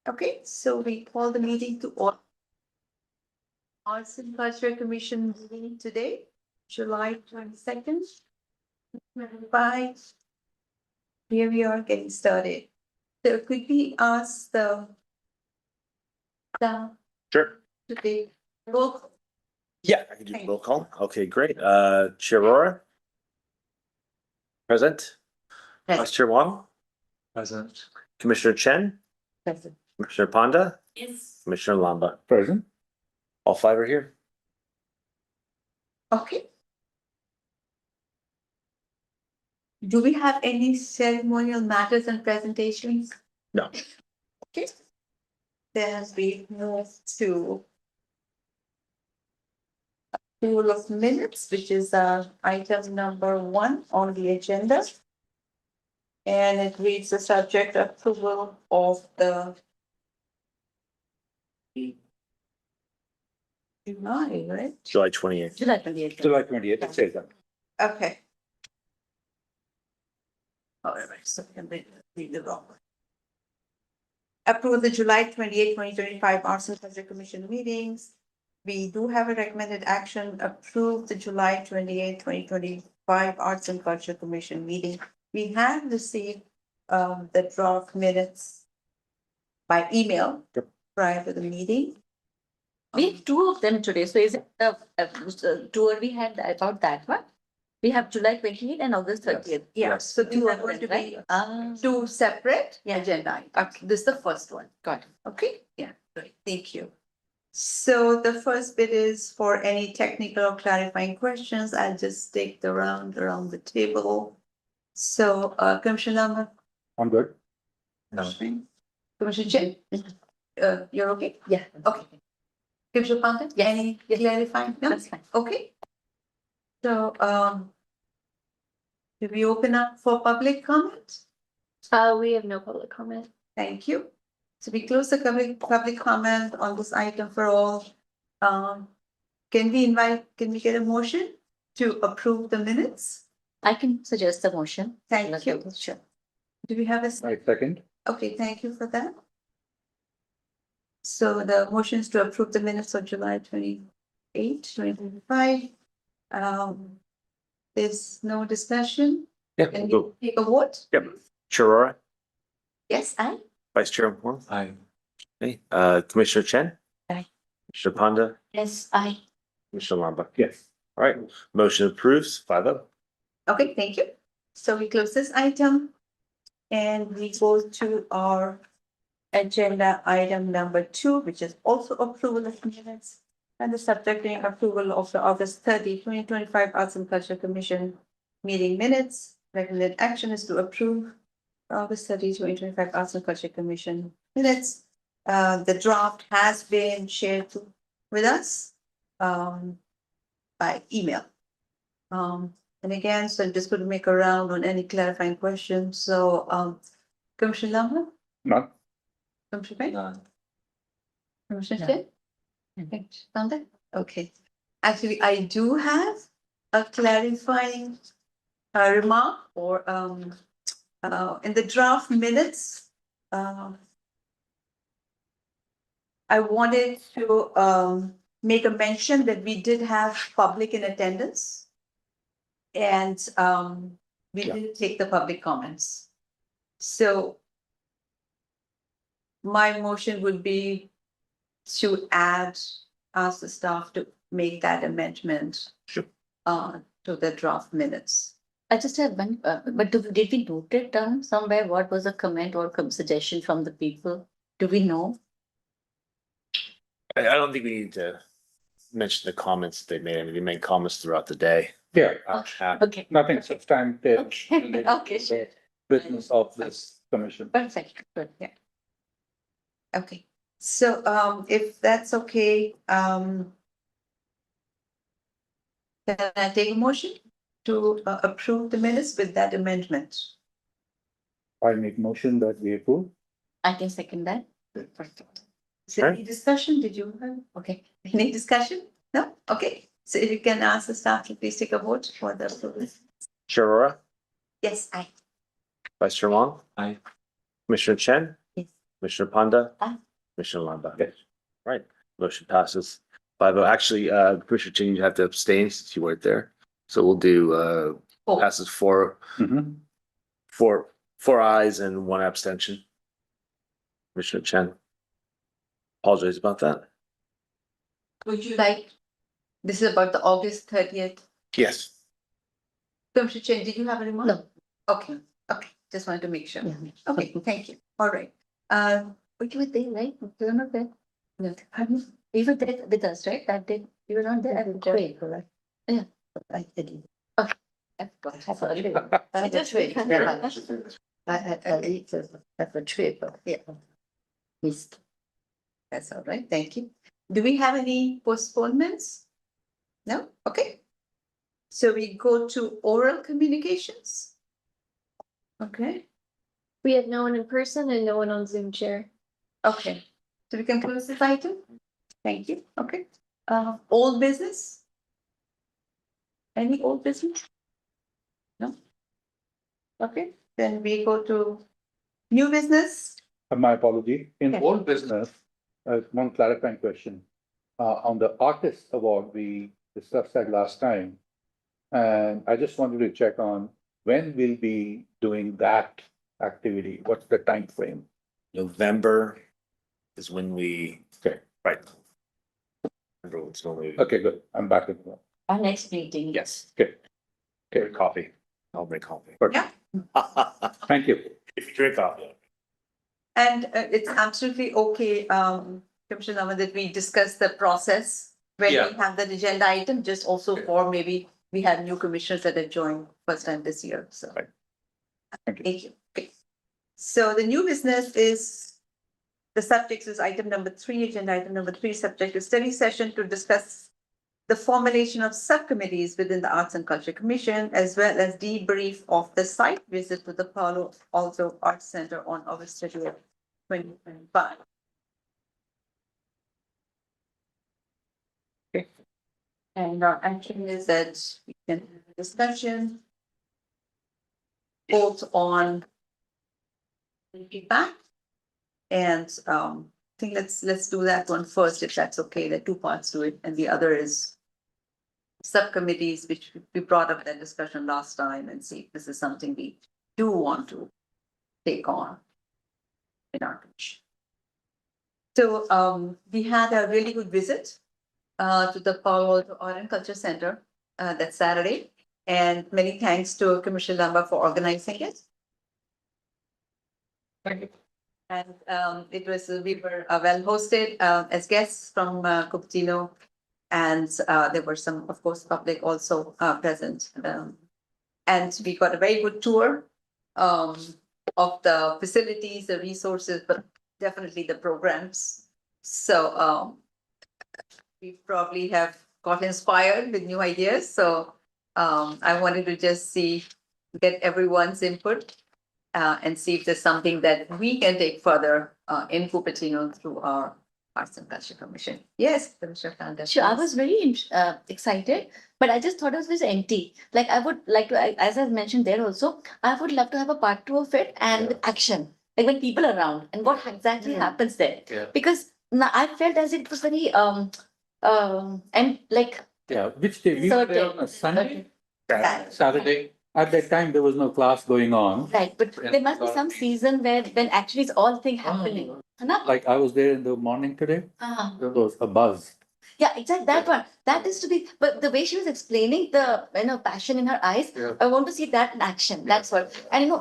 Okay, so we call the meeting to order. Arts and Culture Commission meeting today, July 22nd. By here we are getting started. So could we ask the Sure. today roll call? Yeah, I can do Thank roll call. Okay, great. Chair Rora? Present. Vice Chair Wong? Present. Commissioner Chen? Present. Commissioner Ponda? Yes. Commissioner Lamba? Present. All five are here. Okay. Do we have any ceremonial matters and presentations? No. Okay. Then we move to approval of minutes, which is item number 1 on the agenda. And it reads the subject approval of the July, right? July 28th. July 28th. July 28th, it says that. Okay. All right, so I can read the wrong one. Approve the July 28, 2025 Arts and Culture Commission meetings. We do have a recommended action, approve the July 28, 2025 Arts and Culture Commission meeting. We have received the draft minutes by email Yep. prior to the meeting. We have two of them today. So is it the tour we had about that one? We have July 28th and August Yes. 30th. Yeah, Yes. so these Two are of going to them, be right? two separate Yeah. agenda items. This is the first one. Got it. Okay, yeah, great, thank you. So the first bit is for any technical or clarifying questions. I'll just take the round around the table. So, Commissioner I'm good. Lamba? Commissioner Chen? You're okay? Yeah. Okay. Commissioner Panta? Yes. Any Yes. clarifying? No? That's fine. Okay. So, do we open up for public comment? We have no public comment. Thank you. So we close the public comment on this item for all. Can we get a motion to approve the minutes? I can suggest the motion. Thank you. Sure. Do we have a, My second. okay, thank you for that. So the motion is to approve the minutes of July 28, 2025. There's no discussion. Yeah, Can we'll we go. take a vote? Yep. Chair Rora? Yes, I. Vice Chair Wong? Aye. Okay, Commissioner Chen? Aye. Commissioner Ponda? Yes, I. Commissioner Lamba? Yes. All right, motion approves, 5-0. Okay, thank you. So we close this item. And we go to our agenda item number 2, which is also approval of minutes. And the subject being approval of the August 30, 2025 Arts and Culture Commission meeting minutes. Recommended action is to approve August 30, 2025 Arts and Culture Commission minutes. The draft has been shared with us by email. And again, so I'm just going to make a round on any clarifying questions. So, Commissioner Lamba, None. Commissioner Payne, None. Commissioner No. Chen? Okay, Lamba? Okay. Actually, I do have a clarifying remark or in the draft minutes. I wanted to make a mention that we did have public in attendance. And we Yeah. didn't take the public comments. So my motion would be to ask the staff to make that amendment. Sure. To the draft minutes. I just have one, but did we note it down somewhere? What was a comment or suggestion from the people? Do we know? I don't think we need to mention the comments they made. I mean, they made comments throughout the day. Yeah, Okay. nothing substantive. Okay, related okay, to sure. the Business of this commission. Perfect, good. Okay, so if that's okay, can I take a motion to approve the minutes with that amendment? I make motion that we approve. I can second that. Perfect. Is there any discussion? Did you have? Okay, any discussion? No? Okay, so if you can ask the staff to please take a vote for the approval. Chair Rora? Yes, I. Vice Chair Wong? Aye. Commissioner Chen? Yes. Commissioner Panda? Aye. Commissioner Lamba? Right, motion passes. 5-0. Actually, Commissioner Chin, you have to abstain since you weren't there. So we'll do, Oh, passes four, Mhm. four ayes and one abstention. Commissioner Chen. Apologize about that. Would you like, this is about the August 30th. Yes. Commissioner Chen, did you have a remark? No. Okay, okay, just wanted to make sure. Yeah. Okay, thank you. All right. But you were there, right? You were not there? No. You were there with us, right? That day, you were not there. I was there. Correct. Yeah. I did. Okay. I forgot. I forgot. I just wait. I leave the trip, yeah. Missed. That's all right, thank you. Do we have any postponements? No? Okay. So we go to oral communications. Okay, We have no one in person and no one on Zoom, Chair. okay. So we can close this item? Thank you, okay. Old business? Any old business? No? Okay, then we go to new business. My apology. In Yeah. old business, one clarifying question. On the artist award, we discussed that last time. And I just wanted to check on when we'll be doing that activity. What's the time frame? November is when we, Okay, right. November, it's normally. okay, good. I'm back at work. Our next meeting. Yes. Okay, Drink coffee. I'll make coffee. perfect. Thank you. If you drink coffee. And it's absolutely okay, Commissioner Naman, that we discuss the process when Yeah. we have that agenda item, just also for maybe we have new commissioners that have joined first time this year, so. Right. Thank you. Thank you. Okay. So the new business is, the subject is item number 3, agenda item number 3, subject to study session to discuss the formulation of subcommittees within the Arts and Culture Commission, as well as debrief of the site visit to the Palo Alto Arts Center on August 30th, 2025. Okay. And our action is that we can have a discussion both on feedback and I think let's do that one first, if that's okay. There are 2 parts to it, and the other is subcommittees, which we brought up that discussion last time, and see if this is something we do want to take on in our commission. So we had a really good visit to the Palo Alto Art and Culture Center that Saturday, and many thanks to Commissioner Lamba for organizing it. Thank you. And it was, we were well hosted as guests from Cupertino. And there were some, of course, public also present. And we got a very good tour of the facilities, the resources, but definitely the programs. So we probably have got inspired with new ideas. So I wanted to just get everyone's input. And see if there's something that we can take further in Cupertino through our Arts and Culture Commission. Yes, Commissioner Kanda. Sure, I was very excited, but I just thought it was empty. Like I would like to, as I mentioned there also, I would love to have a part 2 of it and Yeah. action, like when people are around and what exactly happens there. Yeah. Because now I felt as it was very and like Yeah, which day? We were there on a Sunday, Saturday. At that time, there was no class going on. right, but there must be some season when actually it's all thing happening. No? Like I was there in the morning today, there was a buzz. Yeah, exactly that one. That is to be, but the way she was explaining the passion in her eyes, Yeah. I want to see that in action. That's what. And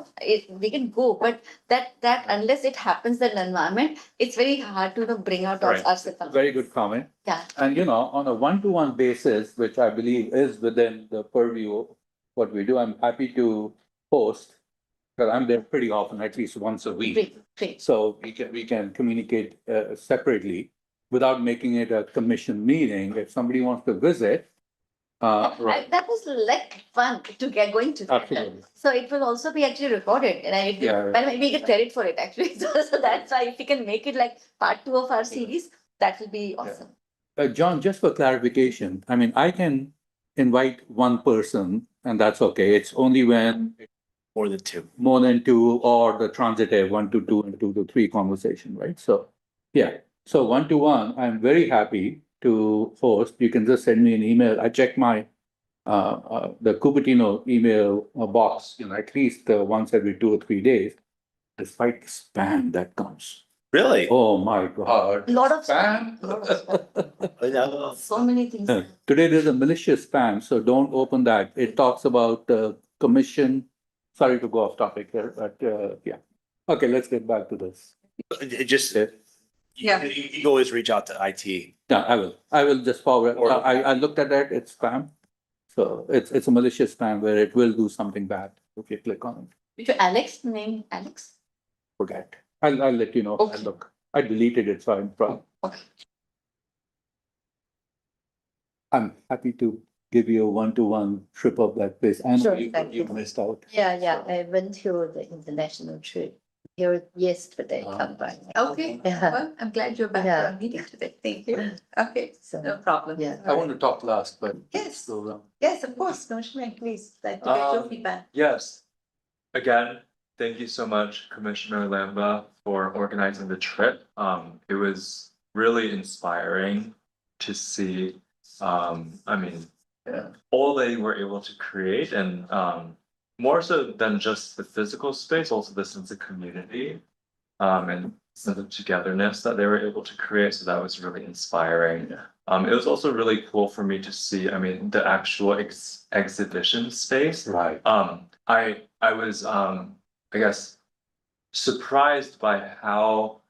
we can go, but that unless it happens in the environment, it's very hard to bring out Right. our Very good comment. Yeah. And on a one-to-one basis, which I believe is within the purview of what we do, I'm happy to host. Because I'm there pretty often, at least once a week. Great. So we can communicate separately without making it a commission meeting. If somebody wants to visit. That was like fun to get going to. Absolutely. So it will also be actually recorded, and but maybe get credit for it actually. So that's why if we can make it like part 2 of our series, that will be awesome. John, just for clarification, I mean, I can invite one person and that's okay. It's only when More than two. more than two, or the transitive 1 to 2 and 2 to 3 conversation, right? So, yeah. So 1 to 1, I'm very happy to host. You can just send me an email. I check my the Cupertino email box, at least once every 2 or 3 days, despite the spam that comes. Really? Oh my God. Lot of spam. lot of spam. I know. So many things. Today there's a malicious spam, so don't open that. It talks about commission. Sorry to go off topic here, but yeah. Okay, let's get back to this. It just, Okay. Yeah. you can always reach out to IT. Yeah, I will. I will just forward. Or- I looked at that. It's spam. So it's a malicious spam where it will do something bad if you click on it. Which Alex, name Alex? Forget. I'll let you know. Okay. I'll look. I deleted it, so I'm happy to give you a 1 to 1 trip of that place. I know Sure, you thank you. missed out. Yeah, I went to the international trip here yesterday, Ah. come back. Okay, Yeah. well, I'm glad you're back Yeah. for our meeting today. Thank you. Okay, So, no problem. yeah. I want to talk last, but. Yes. So, Yes, of course, Commissioner, please, like to get your Um, feedback. Yes. Again, thank you so much, Commissioner Lamba, for organizing the trip. It was really inspiring to see, I mean, all they were able to create and, more so than just the physical space, also the sense of community, and sense of togetherness that they were able to create. So that was really inspiring. It was also really cool for me to see, I mean, the actual exhibition space. right. I was I guess surprised by how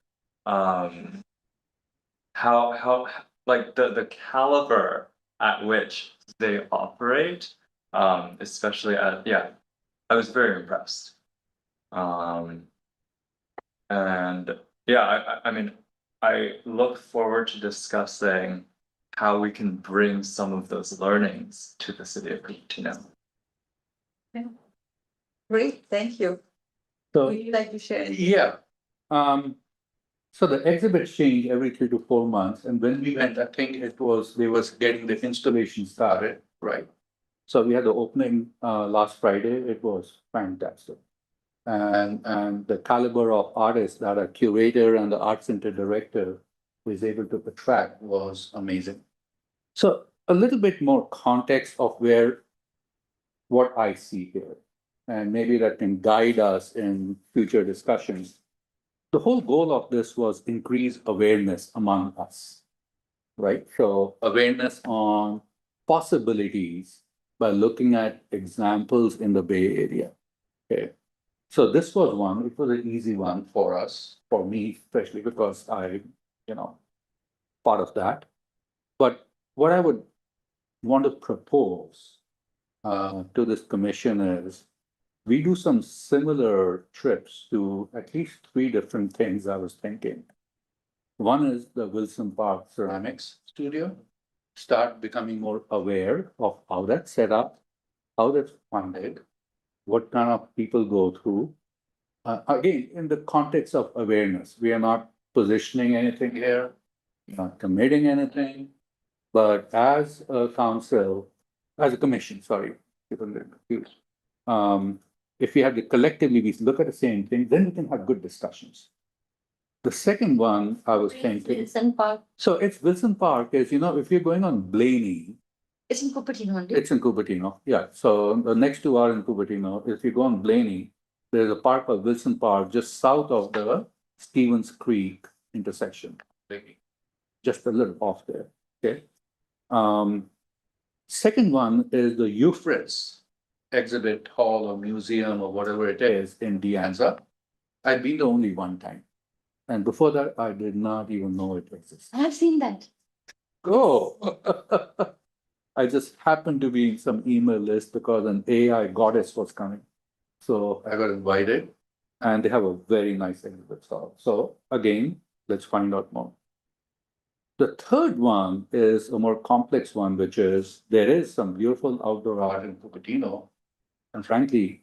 like the caliber at which they operate, especially I was very impressed. And yeah, I mean, I look forward to discussing how we can bring some of those learnings to the city of Cupertino. Great, thank you. So, Would you like to share? anything? yeah. So the exhibits change every 3 to 4 months, and when we went, I think they was getting the installation started, right? So we had the opening last Friday. It was fantastic. And the caliber of artists that a curator and the art center director was able to attract was amazing. So a little bit more context of what I see here, and maybe that can guide us in future discussions. The whole goal of this was increase awareness among us, right? So awareness on possibilities by looking at examples in the Bay Area. Okay. So this was one, it was an easy one for us, for me, especially because part of that. But what I would want to propose to this commission is we do some similar trips to at least 3 different things I was thinking. One is the Wilson Park Ceramics Studio. Start becoming more aware of how that's set up, how that's funded, what kind of people go through. Again, in the context of awareness, we are not positioning anything here, not committing anything, but as a council, as a commission, sorry, people get confused. If we have to collectively, we look at the same thing, then we can have good discussions. The second one I was thinking, Wilson Park, so it's Wilson Park is, if you're going on Blaney, it's in Cupertino only. it's in Cupertino, yeah. So the next 2 are in Cupertino. If you go on Blaney, there's a park called Wilson Park just south of the Stevens Creek intersection. Just a little off there, okay? Second one is the Euphrates exhibit hall or museum or whatever it is in De Anza. I've been there only one time. And before that, I did not even know it existed. I have seen that. Oh, I just happened to be in some email list because an AI goddess was coming. So I got invited and they have a very nice exhibit hall. So again, let's find out more. The third one is a more complex one, which is there is some beautiful outdoor art in Cupertino. And frankly,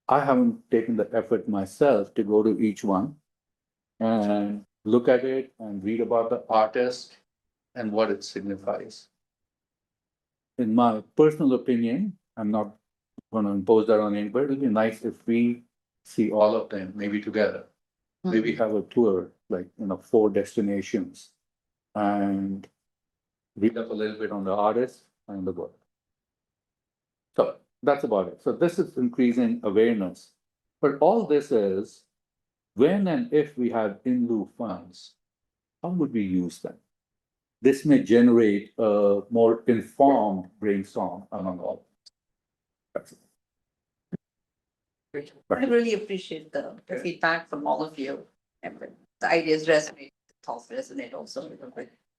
I haven't taken the effort myself to go to each one and look at it and read about the artist and what it signifies. In my personal opinion, I'm not gonna impose that on anybody. It'll be nice if we see all of them, maybe together. Maybe have a tour, like, 4 destinations. And read up a little bit on the artist and the work. So that's about it. So this is increasing awareness. But all this is, when and if we have in lieu funds, how would we use them? This may generate a more informed brainstorm among all. That's it. I really appreciate the feedback from all of you. And the ideas resonate, the thoughts resonate also with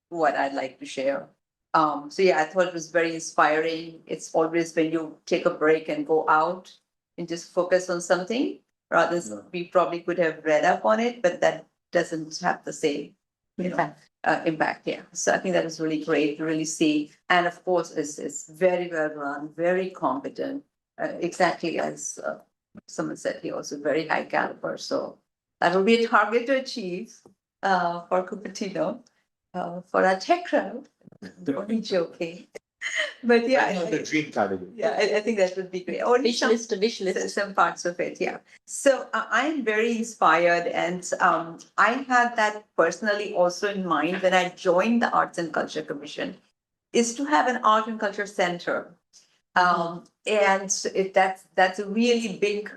what I'd like to share. So yeah, I thought it was very inspiring. It's always when you take a break and go out and just focus on something, rather than we probably could have read up on it, but that doesn't have the same, impact. Yeah. So I think that was really great to really see. And of course, it's very well run, very competent, exactly as someone said, he also very high caliber. So that will be a target to achieve for Cupertino, for our tech crowd. Only joking. But yeah, The dream category. yeah, I think that would be great. Or Wish list. some parts of it, yeah. So I'm very inspired, and I had that personally also in mind when I joined the Arts and Culture Commission, is to have an art and culture center. And that's a really big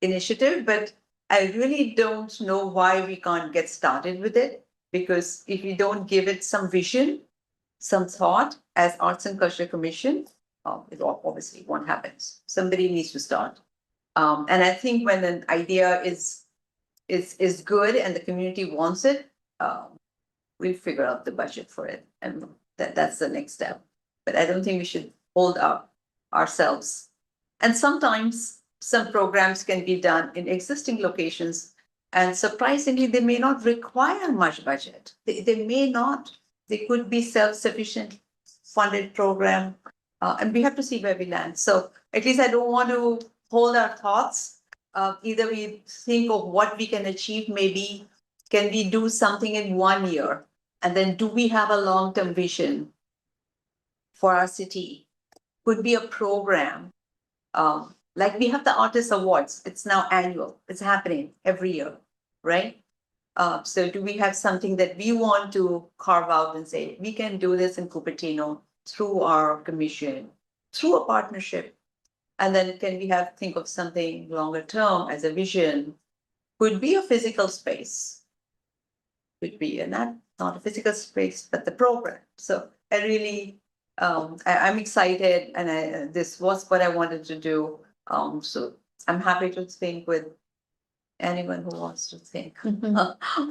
initiative, but I really don't know why we can't get started with it, because if we don't give it some vision, some thought as Arts and Culture Commission, it obviously won't happen. Somebody needs to start. And I think when an idea is good and the community wants it, we'll figure out the budget for it, and that's the next step. But I don't think we should hold up ourselves. And sometimes some programs can be done in existing locations, and surprisingly, they may not require much budget. They may not. They could be self-sufficient funded program, and we have to see where we land. So at least I don't want to hold our thoughts. Either we think of what we can achieve, maybe can we do something in 1 year, and then do we have a long-term vision for our city? Could be a program. Like we have the Artist Awards. It's now annual. It's happening every year, right? So do we have something that we want to carve out and say, we can do this in Cupertino through our commission, through a partnership? And then can we think of something longer term as a vision? Could be a physical space. Could be not a physical space, but the program. So I really, I'm excited, and this was what I wanted to do. So I'm happy to think with anyone who wants to think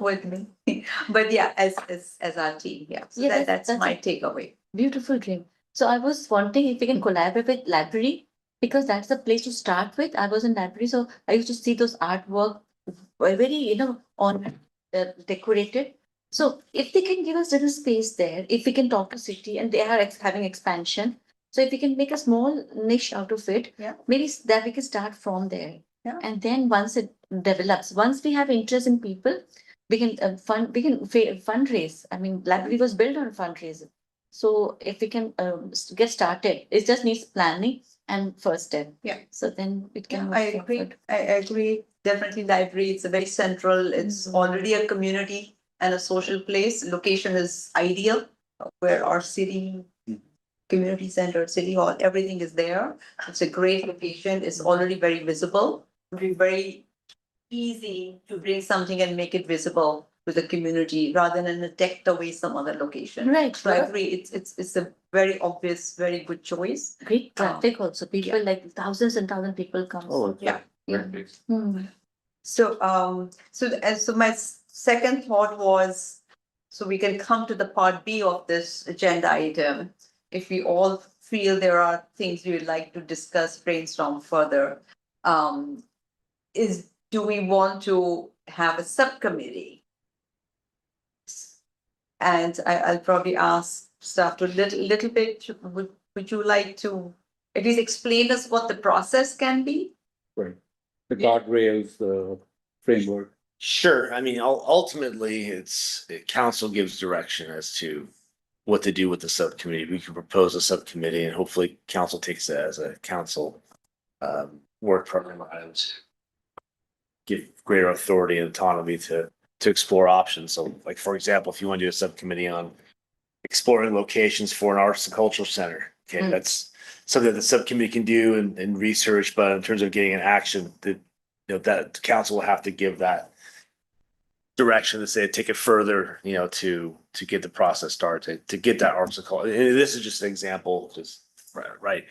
with me. But yeah, as our team, yeah. So Yeah, that's that's my a- takeaway. Beautiful dream. So I was wondering if we can collaborate with library, because that's the place to start with. I was in library, so I used to see those artwork were very, on decorated. So if they can give us little space there, if we can talk to city, and they are having expansion. So if we can make a small niche out of it, Yeah. maybe that we can start from there. Yeah. And then once it develops, once we have interest in people, we can fundraise. I mean, library was built on fundraising. So if we can get started, it just needs planning and first step. Yeah. So then it can. Yeah, move I agree. forward. I agree. Definitely library. It's a very central, it's already a community and a social place. Location is ideal, where our city, community center, city hall, everything is there. It's a great location. It's already very visible. It'll be very easy to bring something and make it visible to the community rather than tucked away some other location. Right. So I agree. It's a very obvious, very good choice. Great traffic also. People yeah. like thousands and thousands of people come. Oh, Yeah. Yeah. Hmm. So, so my second thought was, so we can come to the part B of this agenda item. If we all feel there are things we would like to discuss, brainstorm further, do we want to have a subcommittee? And I'll probably ask staff to little bit, would you like to at least explain us what the process can be? Right. The guardrails, the framework. Sure. I mean, ultimately, council gives direction as to what to do with the subcommittee. We can propose a subcommittee, and hopefully council takes it as a council work program items. Give greater authority and autonomy to explore options. So like, for example, if you want to do a subcommittee on exploring locations for an arts and cultural center, okay, Mm. that's something that the subcommittee can do and research, but in terms of getting an action, that the council will have to give that direction to say, take it further, to get the process started, to get that arts and culture. And this is just an example, just right.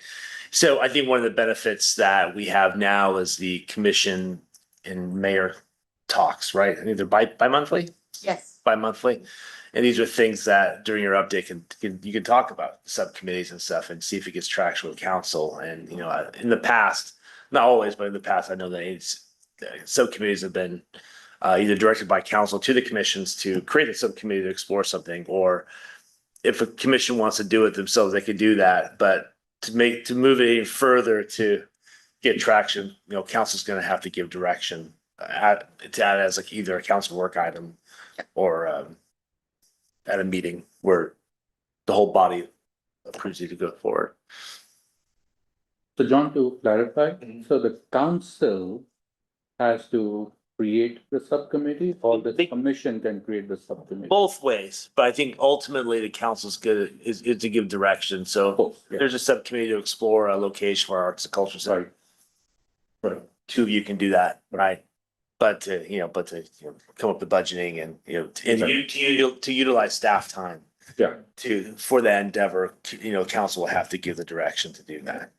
So I think one of the benefits that we have now is the commission and mayor talks, right? And either bi-monthly, Yes. bi-monthly. And these are things that during your update you can talk about subcommittees and stuff and see if it gets traction with council. And, in the past, not always, but in the past, I know that subcommittees have been either directed by council to the commissions to create a subcommittee to explore something, or if a commission wants to do it themselves, they could do that. But to move it any further to get traction, council's going to have to give direction to add as like either a council work item or at a meeting where the whole body approves you to go forward. So John, to clarify, so the council has to create the subcommittee or the commission can create the subcommittee? Both ways, but I think ultimately the council's good is to give direction. So Both, yeah. there's a subcommittee to explore a location for arts and culture center. Right. Two of you can do that, right? But to come up with budgeting and to utilize staff time Yeah, for that endeavor, council will have to give the direction to do that,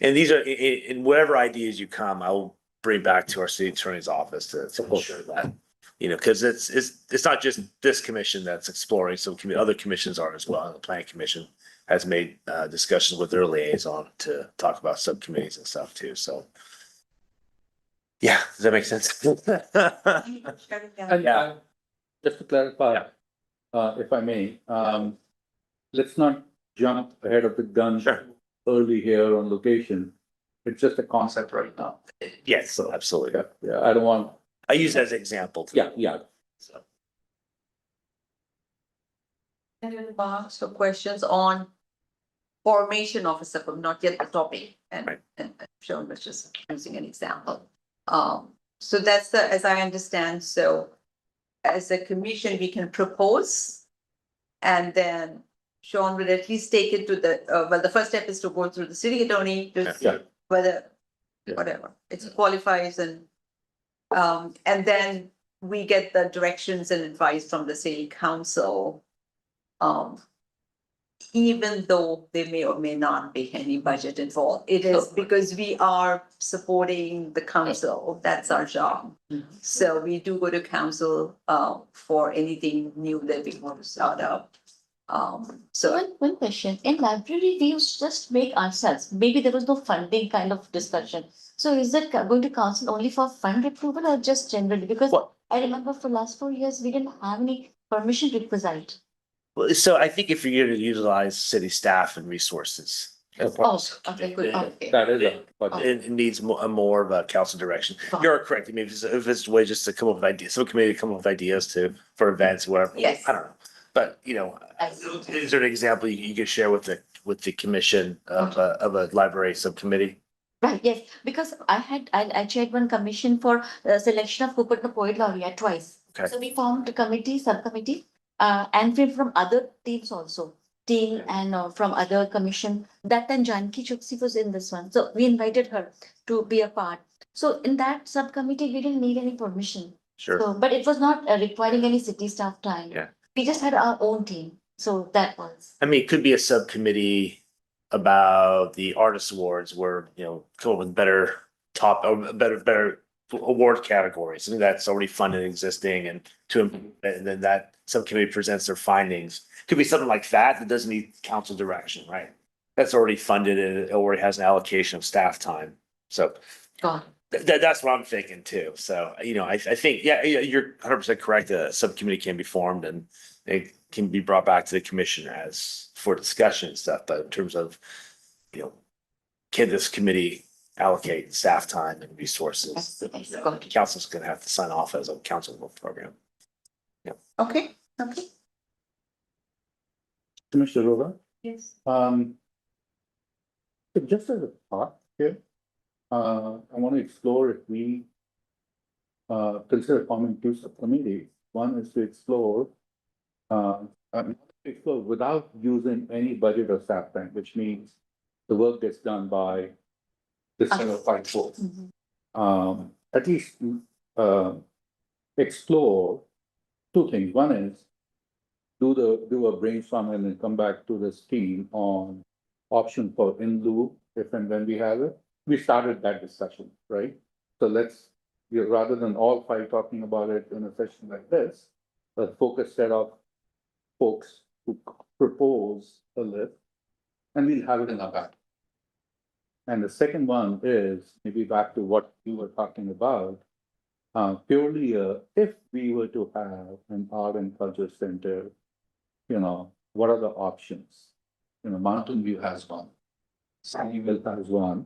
And these are in whatever ideas you come, I will bring back to our city attorney's office to ensure that, because it's not just this commission that's exploring, so other commissions are as well. And the planning commission has made discussions with their liaison to talk about subcommittees and stuff too. So. Yeah, does that make sense? and Yeah. just to clarify, if I may, let's not jump ahead of the gun. Sure. Early here on location. It's just a concept right now. Yes, absolutely. Yeah, I don't want, I use that as an example. too. yeah. So. Any remarks or questions on formation of a subcommittee, not yet the topic, and Right. Sean was just using an example. So that's as I understand, so as a commission, we can propose. And then Sean will at least take it to the first step is to go through the city attorney to see Yeah. whether, Yeah. whatever, it qualifies and then we get the directions and advice from the city council. Even though there may or may not be any budget involved, it is because we are supporting the council, that's our job. So we do go to council for anything new that we want to start up. So One question, in library, we used to just make ourselves, maybe there was no funding kind of discussion. So is that going to council only for fund approval or just generally? Because What? I remember for last 4 years, we didn't have any permission requisite. Well, so I think if you're going to utilize city staff and resources. Oh, okay, good, okay. That is a budget. It needs more of a council direction. You're correct. I mean, if it's a way just to come up with ideas, some committee come up with ideas for events, whatever. Yes. I don't know. But, is there an example you could share with the commission of a library subcommittee? Right, yes, because I chaired one commission for selection of Cupertino Poet Laureate twice. Okay. So we formed a subcommittee, and from other teams also, and from other commission. That time Janki Choksi was in this one, so we invited her to be a part. So in that subcommittee, we didn't need any permission. Sure. So, but it was not requiring any city staff time. Yeah. We just had our own team, so that was. I mean, it could be a subcommittee about the artist awards where, come up with better award categories. Something that's already funded and existing and then that subcommittee presents their findings. Could be something like that doesn't need council direction, right? That's already funded and it already has an allocation of staff time. So God. that's what I'm thinking too. So, I think, you're 100% correct. A subcommittee can be formed and it can be brought back to the commission as for discussion and stuff. But in terms of, can this committee allocate staff time and resources? Got it. Council's going to have to sign off as a council program. okay. Commissioner Rora, Yes. just as a thought here, I want to explore if we consider forming two subcommittees. One is to explore, without using any budget or staff time, which means the work gets done by this set of five folks. At least, explore two things. One is do a brainstorm and then come back to this team on option for in lieu, if and when we have it. We started that discussion, right? So let's, rather than all five talking about it in a session like this, a focused set of folks who propose a list, and we'll have it in our back. And the second one is maybe back to what you were talking about. Purely, if we were to have an art and culture center, what are the options? Mountain View has one. Sunnyvale has one.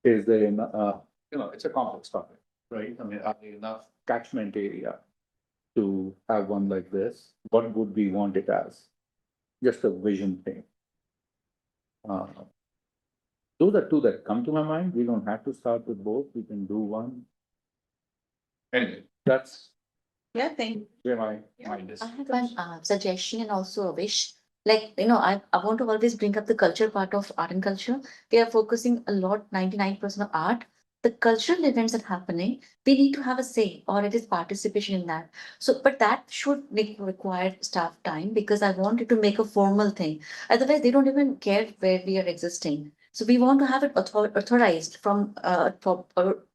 Is there, it's a complex topic, right? I mean, are there enough catchment area to have one like this? What would we want it as? Just a vision thing. Those are two that come to my mind. We don't have to start with both. We can do one. Anyway, that's Yeah, thank where my mind is. I have one suggestion and also a wish. Like, I want to always bring up the culture part of art and culture. We are focusing a lot, 99% of art. The cultural events that are happening, we need to have a say or it is participation in that. So, but that should require staff time because I wanted to make a formal thing. Otherwise, they don't even care where we are existing. So we want to have it authorized from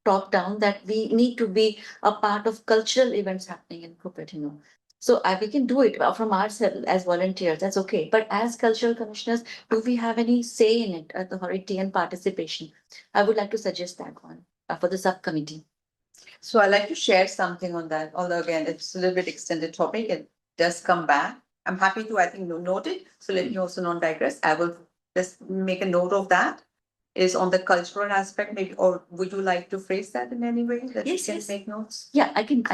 top down that we need to be a part of cultural events happening in Cupertino. So we can do it from ourselves as volunteers, that's okay. But as cultural commissioners, do we have any say in it, authority and participation? I would like to suggest that one for the subcommittee. So I'd like to share something on that, although again, it's a little bit extended topic, it does come back. I'm happy to, I think, note it, so let me also not digress, I will just make a note of that. Is on the cultural aspect, maybe, or would you like to phrase that in any way that you Yes, can yes. make notes? Yeah, I can,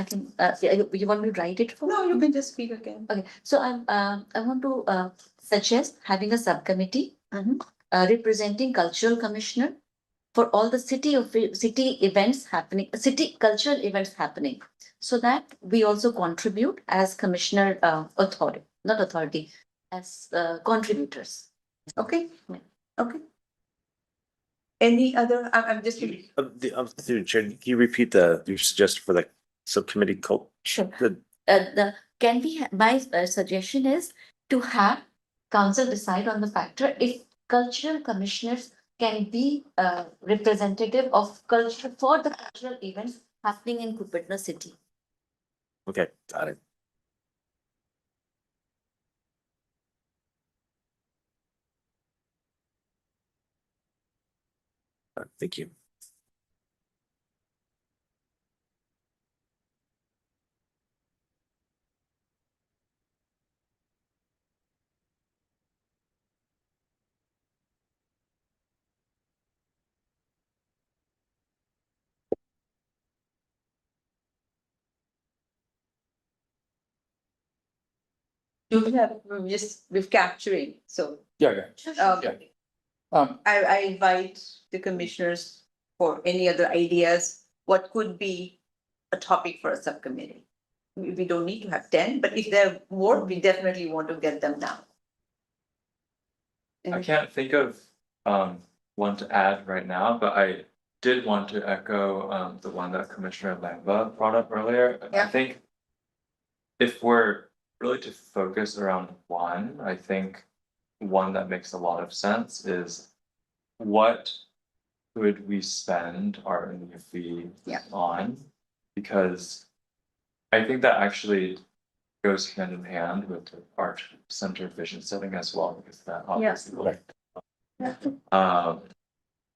you want me to write it for? No, you can just speak again. Okay, so I want to suggest having a subcommittee representing cultural commissioner for all the city events happening, city cultural events happening, so that we also contribute as commissioner authority, not authority, as contributors. Okay, okay. Any other, I'm just. Through the chair, can you repeat your suggestion for the subcommittee cult? Sure. The, Can we, my suggestion is to have council decide on the factor if cultural commissioners can be representative of culture for the cultural events happening in Cupertino city. okay, got it. Thank you. Do we have, we've capturing, so. Yeah. Um, Yeah. I invite the commissioners for any other ideas, what could be a topic for a subcommittee? We don't need to have 10, but if there are more, we definitely want to get them down. I can't think of one to add right now, but I did want to echo the one that Commissioner Lamba brought up earlier. I Yeah. think if we're really to focus around one, I think one that makes a lot of sense is what could we spend our annual fee Yeah. on? Because I think that actually goes hand in hand with the art center vision setting as well, because that obviously.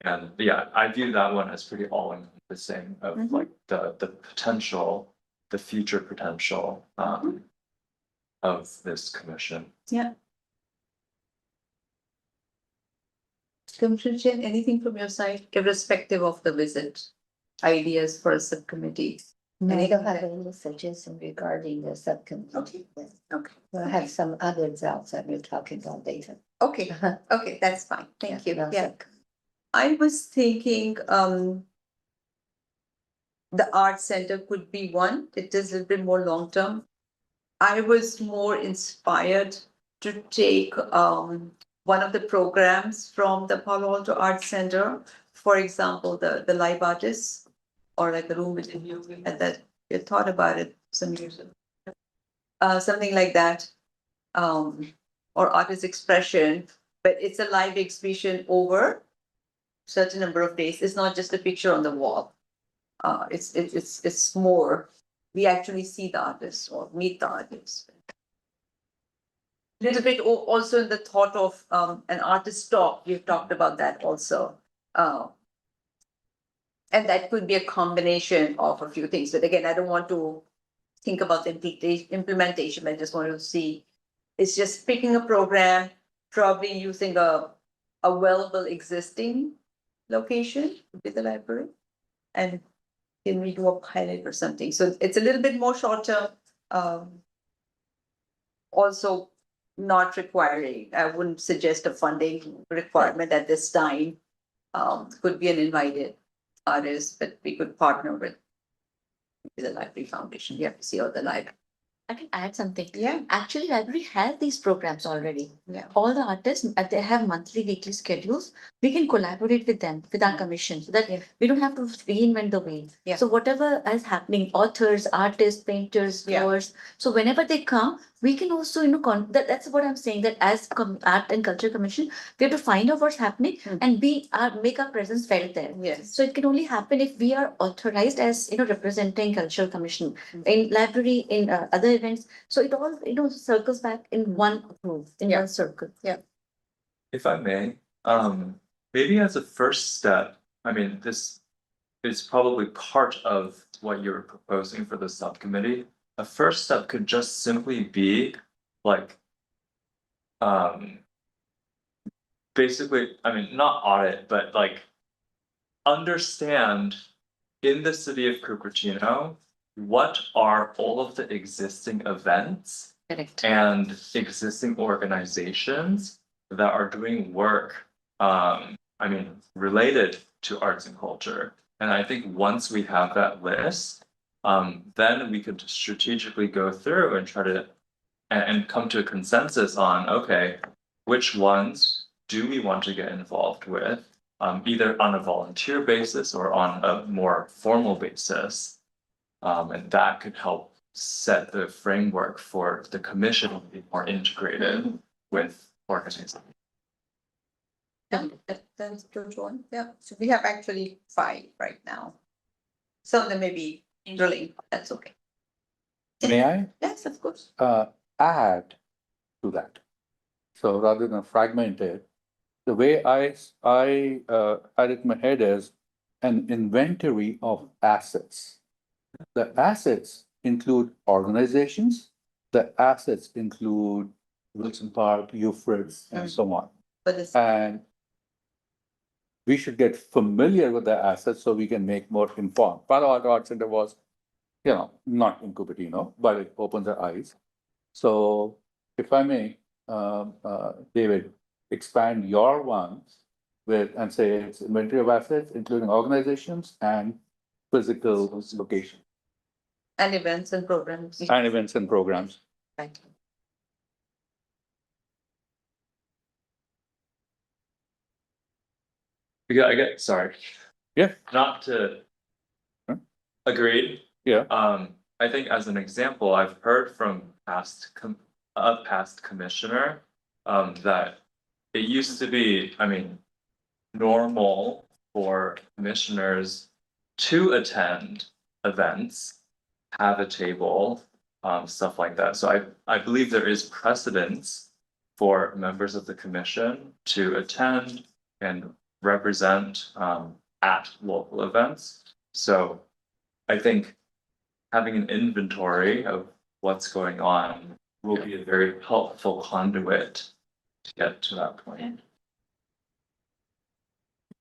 And yeah, I view that one as pretty all encompassing of Mhm. like the potential, the future potential of this commission. Yeah. Commissioner Chen, anything from your side, irrespective of the visit, ideas for a subcommittee? No, I Anything don't have that- any suggestion regarding the subcommittee. Okay. Yes. Okay, We'll have some other results that we're talking about later. okay, okay, that's fine, thank you, No, yeah. I was thinking, the art center could be one. It is a little bit more long term. I was more inspired to take one of the programs from the Palo Alto Art Center. For example, the live artists, or like the room with the view, we had that, we had thought about it some years ago. Something like that. Or artist expression, but it's a live exhibition over certain number of days. It's not just a picture on the wall. It's more. We actually see the artist or meet the artist. Little bit also in the thought of an artist talk. We've talked about that also. And that could be a combination of a few things. But again, I don't want to think about the implementation. I just want to see. It's just picking a program, probably using a available existing location with the library. And can we do a pilot or something? So it's a little bit more short term. Also not requiring, I wouldn't suggest a funding requirement at this time. Could be an invited artist, but we could partner with the Library Foundation. We have to see how the library. I can add something. Yeah. Actually, library has these programs already. Yeah. All the artists, they have monthly, weekly schedules. We can collaborate with them, with our commission, so that Yeah. we don't have to reinvent the wheel. Yeah. So whatever is happening, authors, artists, painters, Yeah. drawers. So whenever they come, we can also, you know, that's what I'm saying, that as art and culture commission, we have to find out what's happening and make our presence felt there. Yes. So it can only happen if we are authorized as, you know, representing cultural commission in library, in other events. So it all, you know, circles back in one group, in Yeah. one circle. If I may, maybe as a first step, I mean, this is probably part of what you're proposing for the subcommittee. A first step could just simply be like, basically, I mean, not audit, but like understand in the city of Cupertino, what are all of the existing events Correct. and existing organizations that are doing work, I mean, related to arts and culture. And I think once we have that list, then we could strategically go through and try to and come to a consensus on, okay, which ones do we want to get involved with, either on a volunteer basis or on a more formal basis. And that could help set the framework for the commission to be more integrated with organizations. Yeah, that's a good one. Yeah, so we have actually 5 right now. Some of them may be interlinked, that's okay. May I Yes, of course. add to that? So rather than fragment it, the way I had it in my head is an inventory of assets. The assets include organizations, the assets include Wilson Park, Euphrates, and so on. But this, And we should get familiar with the assets so we can make more informed. Palo Alto Art Center was, you know, not in Cupertino, but it opens our eyes. So if I may, David, expand your ones with, and say it's inventory of assets, including organizations and physical location, and events and programs. and events and programs. Right. Because I get, sorry. Yeah. Not to. Huh? Agreed. Yeah. I think as an example, I've heard from a past commissioner, that it used to be, I mean, normal for commissioners to attend events, have a table, stuff like that. So I believe there is precedence for members of the commission to attend and represent at local events. So I think having an inventory of what's going on will be a very helpful conduit to get to that point.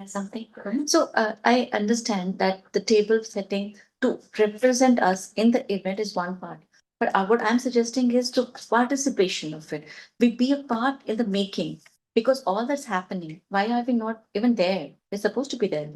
Something. So I understand that the table setting to represent us in the event is one part. But what I'm suggesting is to participation of it. We be a part in the making, because all that's happening, why are we not even there? They're supposed to be there.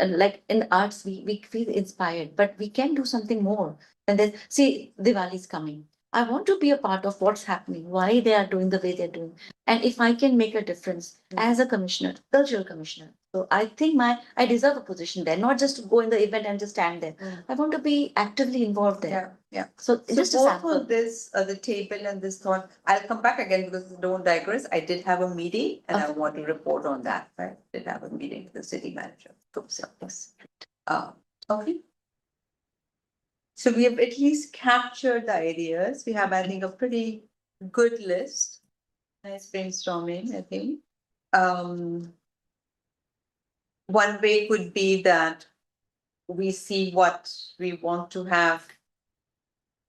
Like in the arts, we feel inspired, but we can do something more. And then see, Diwali is coming. I want to be a part of what's happening, why they are doing the way they're doing. And if I can make a difference as a commissioner, cultural commissioner. So I think I deserve a position there, not just to go in the event and just stand there. I want to be actively involved there. Yeah. So So just a both sample. on this, the table and this thought, I'll come back again because don't digress. I did have a meeting and I Okay. want to report on that, right? Did have a meeting with the city manager. Oops, yes. Okay. So we have at least captured the ideas. We have, I think, a pretty good list. Nice brainstorming, I think. One way could be that we see what we want to have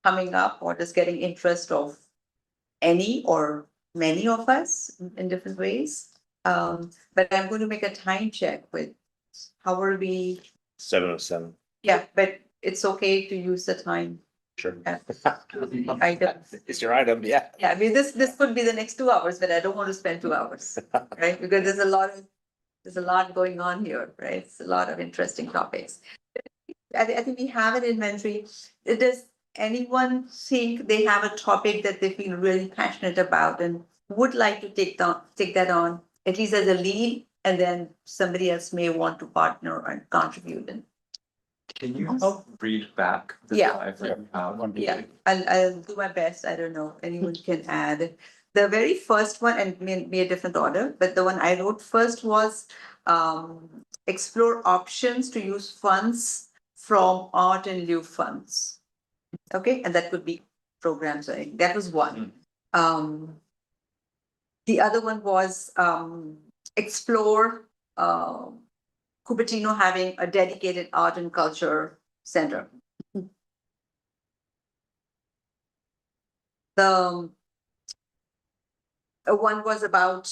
coming up or just getting interest of any or many of us in different ways. But I'm going to make a time check with how are we, 7:07. yeah, but it's okay to use the time. Sure. Item. It's your item, yeah. Yeah, I mean, this could be the next 2 hours, but I don't want to spend 2 hours, right? Because there's a lot going on here, right? It's a lot of interesting topics. I think we have an inventory. Does anyone think they have a topic that they feel really passionate about and would like to take that on, at least as a lead, and then somebody else may want to partner and contribute and Can you help read back the Yeah. diagram out? One, two, yeah, three. I'll do my best. I don't know. Anyone can add. The very first one, and may a different order, but the one I wrote first was explore options to use funds from art and lieu funds. Okay, and that could be programs. That was one. The other one was explore Cupertino having a dedicated art and culture center. The one was about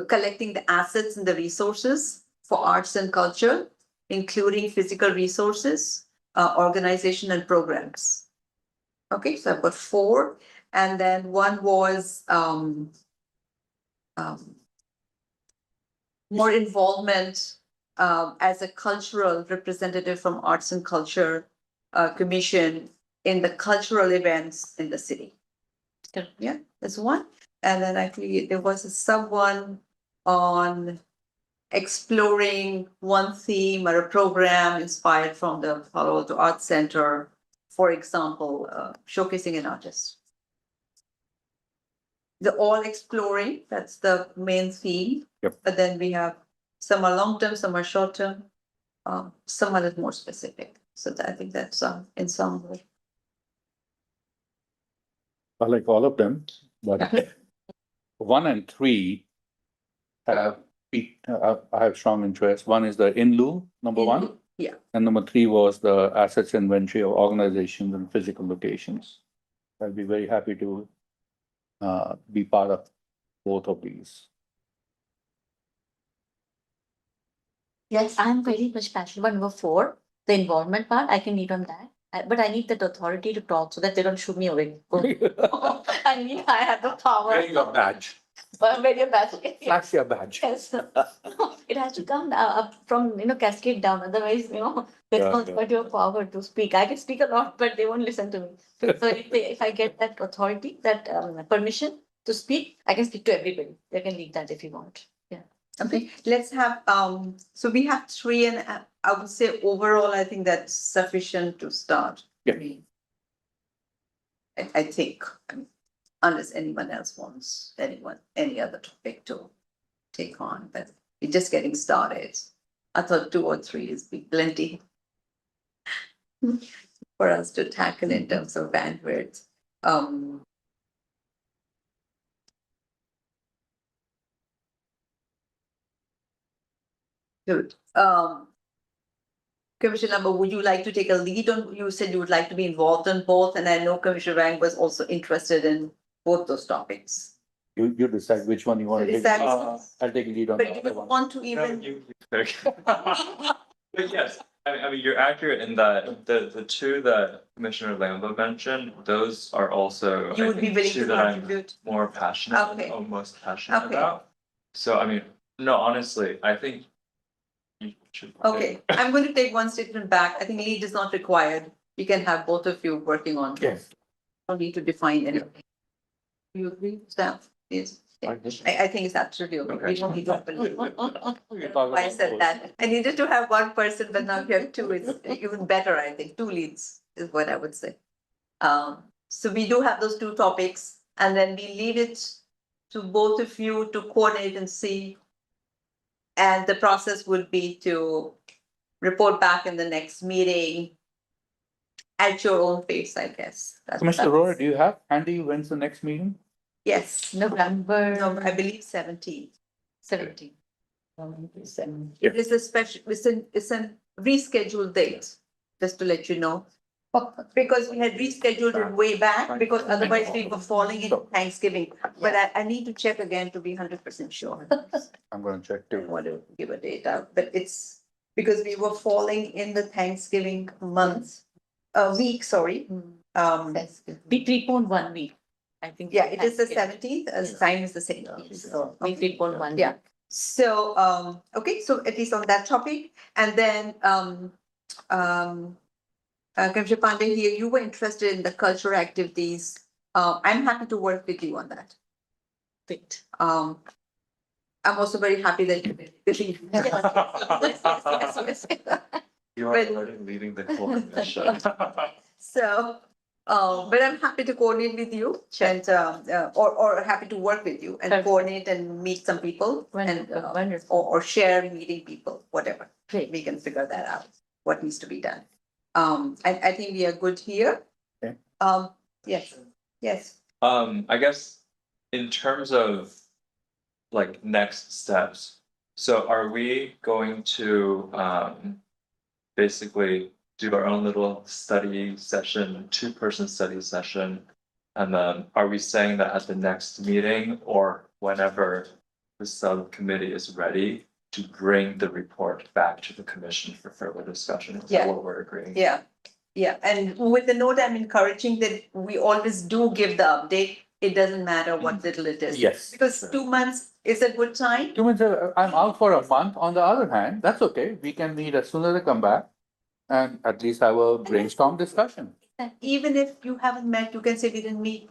collecting the assets and the resources for arts and culture, including physical resources, organization and programs. Okay, so I've got 4, and then one was more involvement as a cultural representative from Arts and Culture Commission in the cultural events in the city. Correct. Yeah, that's one. And then actually there was a someone on exploring one theme or a program inspired from the Palo Alto Arts Center, for example, showcasing an artist. The all exploring, that's the main theme. Yep. But then we have some are long-term, some are short-term, some are more specific. So I think that's in some way. I like all of them, but 1 and 3 have, I have strong interest. One is the in lieu, number 1. Yeah. And number 3 was the assets inventory of organizations and physical locations. I'd be very happy to be part of both of these. Yes, I'm very much passionate about number 4, the involvement part. I can lead on that. But I need that authority to talk so that they don't shoot me away. I have the power. Wearing your badge, I'm very passionate. flash your badge. Yes. It has to come up from, cascade down. Otherwise, they Yeah, don't yeah. got your power to speak. I can speak a lot, but they won't listen to me. So if I get that authority, that permission to speak, I can speak to everybody. They can lead that if you want. Yeah. Okay, let's have, so we have 3 and I would say overall, I think that's sufficient to start. Yeah. I think, unless anyone else wants, any other topic to take on, but we're just getting started. I thought 2 or 3 is be plenty for us to tackle in terms of bandwidth. Good. Commissioner Lamba, would you like to take a lead on, you said you would like to be involved in both, and I know Commissioner Wang was also interested in both those topics. You decide which one you want to take. Decide. I'll take a lead on But the do other you one. want to No, even, you pick. But yes, I mean, you're accurate in that the 2 that Commissioner Lambo mentioned, those are also, you I would be think, willing 2 to that I'm contribute? more passionate, Okay. or most passionate Okay. about. So, I mean, No, honestly, I think you should. Okay, I'm going to take one statement back. I think lead is not required. You can have both of you working on. Yes. Don't need to define anything. You agree, staff? Yes. I think it's absolutely okay. We don't need to. I said that. I needed to have one person, but now you have two. It's even better, I think. Two leads is what I would say. So we do have those two topics, and then we leave it to both of you to coordinate and see. And the process would be to report back in the next meeting at your own pace, I guess. Commissioner Roy, do you have handy when's the next meeting? Yes, November. no, I believe 17th. 17. It is a special, it's a rescheduled date, just to let you know. Because we had rescheduled it way back, because otherwise we were falling into Thanksgiving. But I need to check again to be 100% sure. I'm gonna check I don't too. want to give a date out, but it's because we were falling in the Thanksgiving month, week, sorry. We preponed 1 week. I think. Yeah, it is the 17th, as time is the same. So we preponed 1 week. Yeah. So, okay, so at least on that topic, and then, Commissioner Pandey, here, you were interested in the cultural activities. I'm happy to work with you on that. Great. I'm also very happy that you believe. Yes. You are already leading the whole commission. So, but I'm happy to coordinate with you and, or happy to work with you and Perfect. coordinate and meet some people and, Wonderful, wonderful. or share meeting people, whatever. Great. We can figure that out, what needs to be done. I think we are good here. Okay. Yes, yes. I guess in terms of like next steps, so are we going to basically do our own little study session, 2-person study session? And then are we saying that at the next meeting or whenever the subcommittee is ready to bring the report back to the commission for further discussion? Is that Yeah. what we're agreeing? Yeah, yeah, and with the note, I'm encouraging that we always do give the update. It doesn't matter what little it is. Yes. Because 2 months is a good time. 2 months, I'm out for a month. On the other hand, that's okay. We can meet as soon as I come back and at least have a brainstorm discussion. Even if you haven't met, you can say we didn't meet.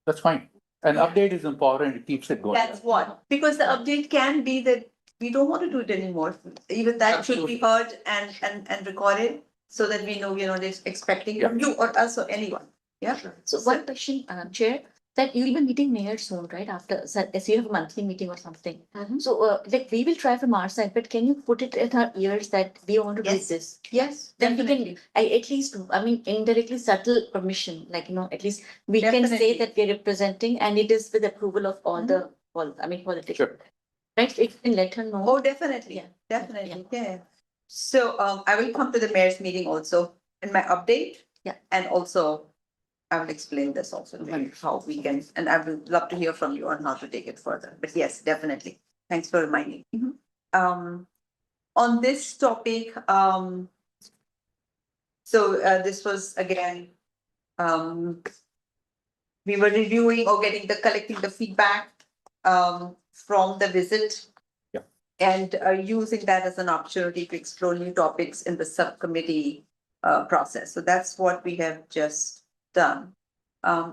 That's fine. An update is important. It keeps it going. That's what, because the update can be that we don't want to do it anymore. Even that should be heard and recorded so that we know we're not expecting Yeah. you or us or anyone. Yeah. Sure. So one question, Chair, that you'll be meeting mayor soon, right? After, so as you have a monthly meeting or something. Mhm. So, like, we will try from our side, but can you put it in our ears that we want to do Yes. this? Yes, Then we definitely. can, at least, I mean, indirectly subtle permission, like, at least we can Definitely. say that we're representing and it is with approval of all the, politicians. Sure. Right, if you can let her know. Oh, definitely, Yeah. definitely, yeah. So, I will come to the mayor's meeting also in my update. Yeah. And also, I will explain this also, to you, how we can, and I would love to hear from you on how to take it further, but yes, definitely. Thanks for reminding. On this topic, so, this was again, we were reviewing or collecting the feedback, from the visit. Yeah. And, using that as an opportunity to explore new topics in the subcommittee, process. So that's what we have just done.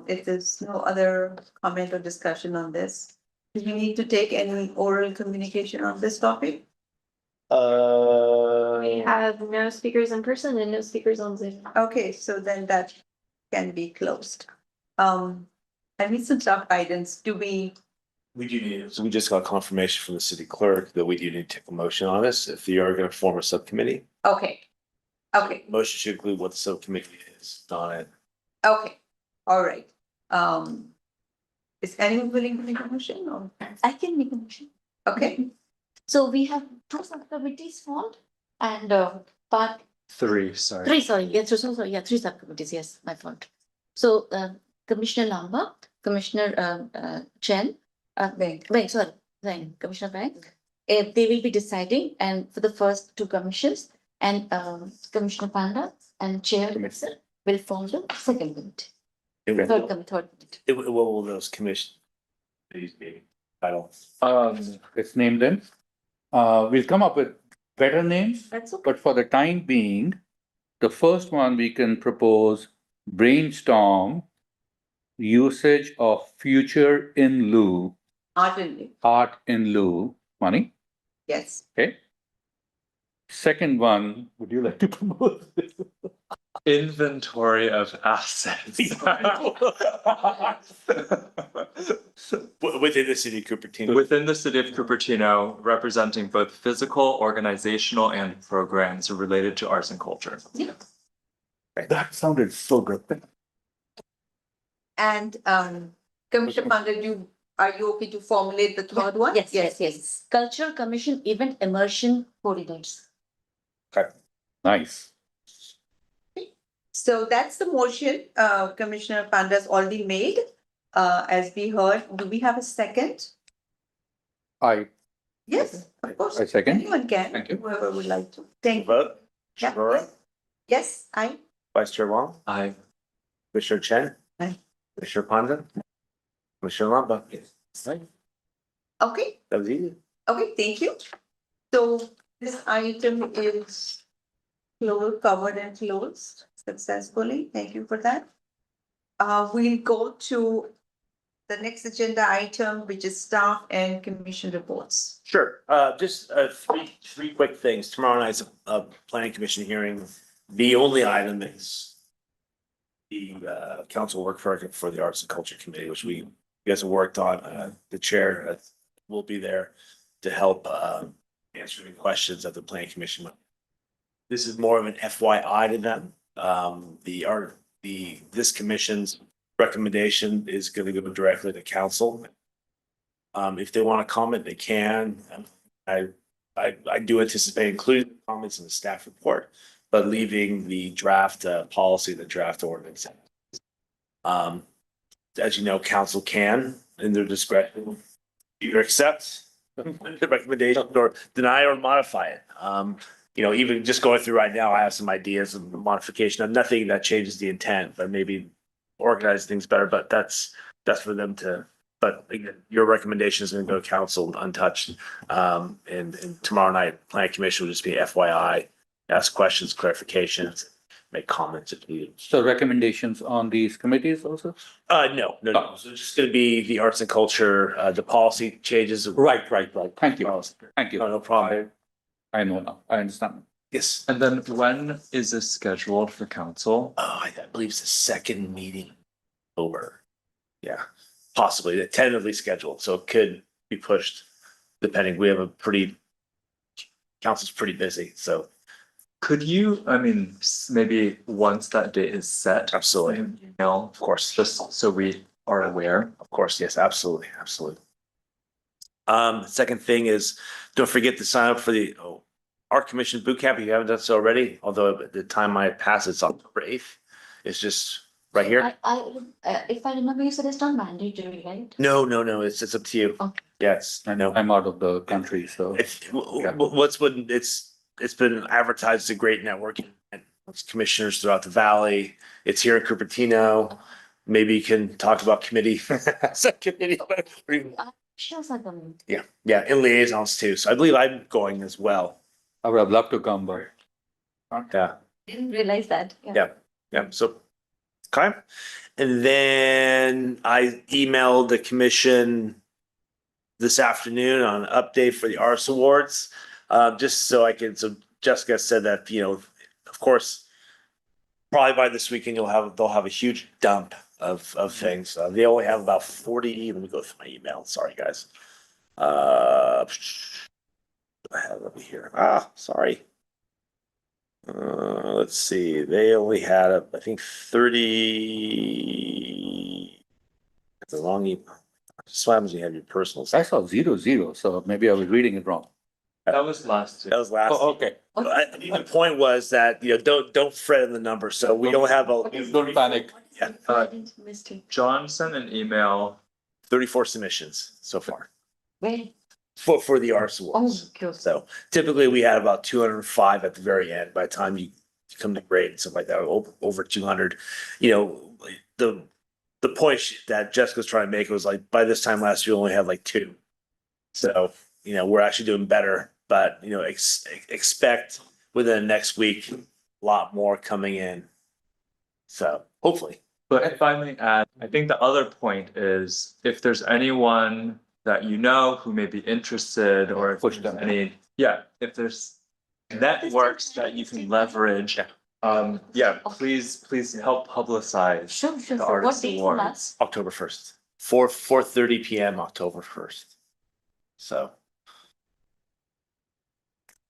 If there's no other comment or discussion on this, do you need to take any oral communication on this topic? We have no speakers in person and no speakers on Zoom. Okay, so then that can be closed. I need some staff guidance. Do we? We do need, so we just got confirmation from the city clerk that we do need to take a motion on this, if you are gonna form a subcommittee. Okay. Okay, Motion should include what the subcommittee is on it. okay, all right. Is anyone willing to make a motion or? I can make a motion. Okay, So we have 2 subcommittees formed and, part 3, sorry. 3, sorry, yeah, so sorry, yeah, 3 subcommittees, yes, my fault. So, Commissioner Lamba, Commissioner, Chen, Commissioner Bank. They will be deciding and for the first 2 commissions and, Commissioner Panda and Chair will form the second committee, third committee. What will those commission? These be, I don't. It's named in. We'll come up with better names, That's okay. but for the time being, the first one we can propose brainstorm usage of future in lieu, Ardently, art in lieu, money. yes. Okay. Second one, would you like to propose? Inventory of assets. Within the city of Cupertino. Within the city of Cupertino, representing both physical, organizational, and programs related to arts and culture. That sounded so good. And Commissioner Pandit, are you okay to formulate the third one? Yes. Cultural Commission Event Immersion Coordinators. Nice. So that's the motion Commissioner Panda's already made. As we heard, do we have a second? I, Yes, of course. I second. Anyone can, Thank you. whoever would like to. Thank you. Vote. Yeah. Aurora, Yes, I. Vice Chair Wong, I Commissioner Chen. Aye. Commissioner Panda. Commissioner Lamba. Right, Okay, that was easy. okay, thank you. So this item is covered and closed successfully. Thank you for that. We'll go to the next agenda item, which is staff and commission reports. Sure, just three quick things. Tomorrow night's a planning commission hearing. The only item is the council work for the Arts and Culture Committee, which we you guys have worked on. The chair will be there to help answer any questions of the planning commission. This is more of an FYI to them. This commission's recommendation is going to go directly to council. If they want to comment, they can. I do anticipate including comments in the staff report, but leaving the draft policy, the draft ordinance. As you know, council can, in their discretion, either accept the recommendation or deny or modify it. Even just going through right now, I have some ideas of modification of nothing that changes the intent, but maybe organize things better, but that's for them to, but again, your recommendation is going to go to council untouched. And tomorrow night, planning commission will just be FYI, ask questions, clarifications, make comments if needed. So recommendations on these committees also? No. So it's just going to be the arts and culture, the policy changes. Right. Thank you. Thank you. No problem. I know now. I understand. Yes. and then when is this scheduled for council? I believe it's the second meeting over. Yeah, possibly tentatively scheduled, so it could be pushed depending. We have council's pretty busy, so Could you, maybe once that date is set, absolutely, email, of course, just so we are aware. of course, yes, absolutely. Second thing is, don't forget to sign up for the Art Commission Boot Camp if you haven't done so already, although at the time might pass, it's October 8th. It's just right here. If I remember, you said it's not mandatory, right? No, it's up to you. Okay. Yes, I know. I'm out of the country, so. It's been advertised as a great networking and it's commissioners throughout the valley. It's here in Cupertino. Maybe you can talk about committee. Subcommittee. Sure, something. Yeah, and liaisons too. So I believe I'm going as well. I would have loved to come, but Yeah. Didn't realize that. Yeah, so, okay. And then I emailed the commission this afternoon on an update for the Arts Awards. Just so so Jessica said that, of course, probably by this weekend, they'll have a huge dump of things. They only have about 40, let me go through my email. Sorry, guys. I have it over here. Sorry. Let's see. They only had, I think 30. That's a long email. Just what happens when you have your personal I stuff. saw 00, so maybe I was reading it wrong. That was last year. That was last. Oh, okay. The point was that, don't fret in the number. So we don't have Don't panic. Yeah. Missed it. John sent an email. 34 submissions so far Where? for the Arts Oh, Awards. okay. So typically we had about 205 at the very end. By the time you come to grade and stuff like that, over 200. The point that Jessica's trying to make was like by this time last year we only had like 2. So we're actually doing better but expect within the next week, a lot more coming in. So hopefully. But if I may add, I think the other point is if there's anyone that you know who may be interested or if Push there's them. any, if there's networks that you can leverage, please help publicize Sure, sure. the So what Artist date for Awards. us? October 1st, 4:30 p.m. October 1st. So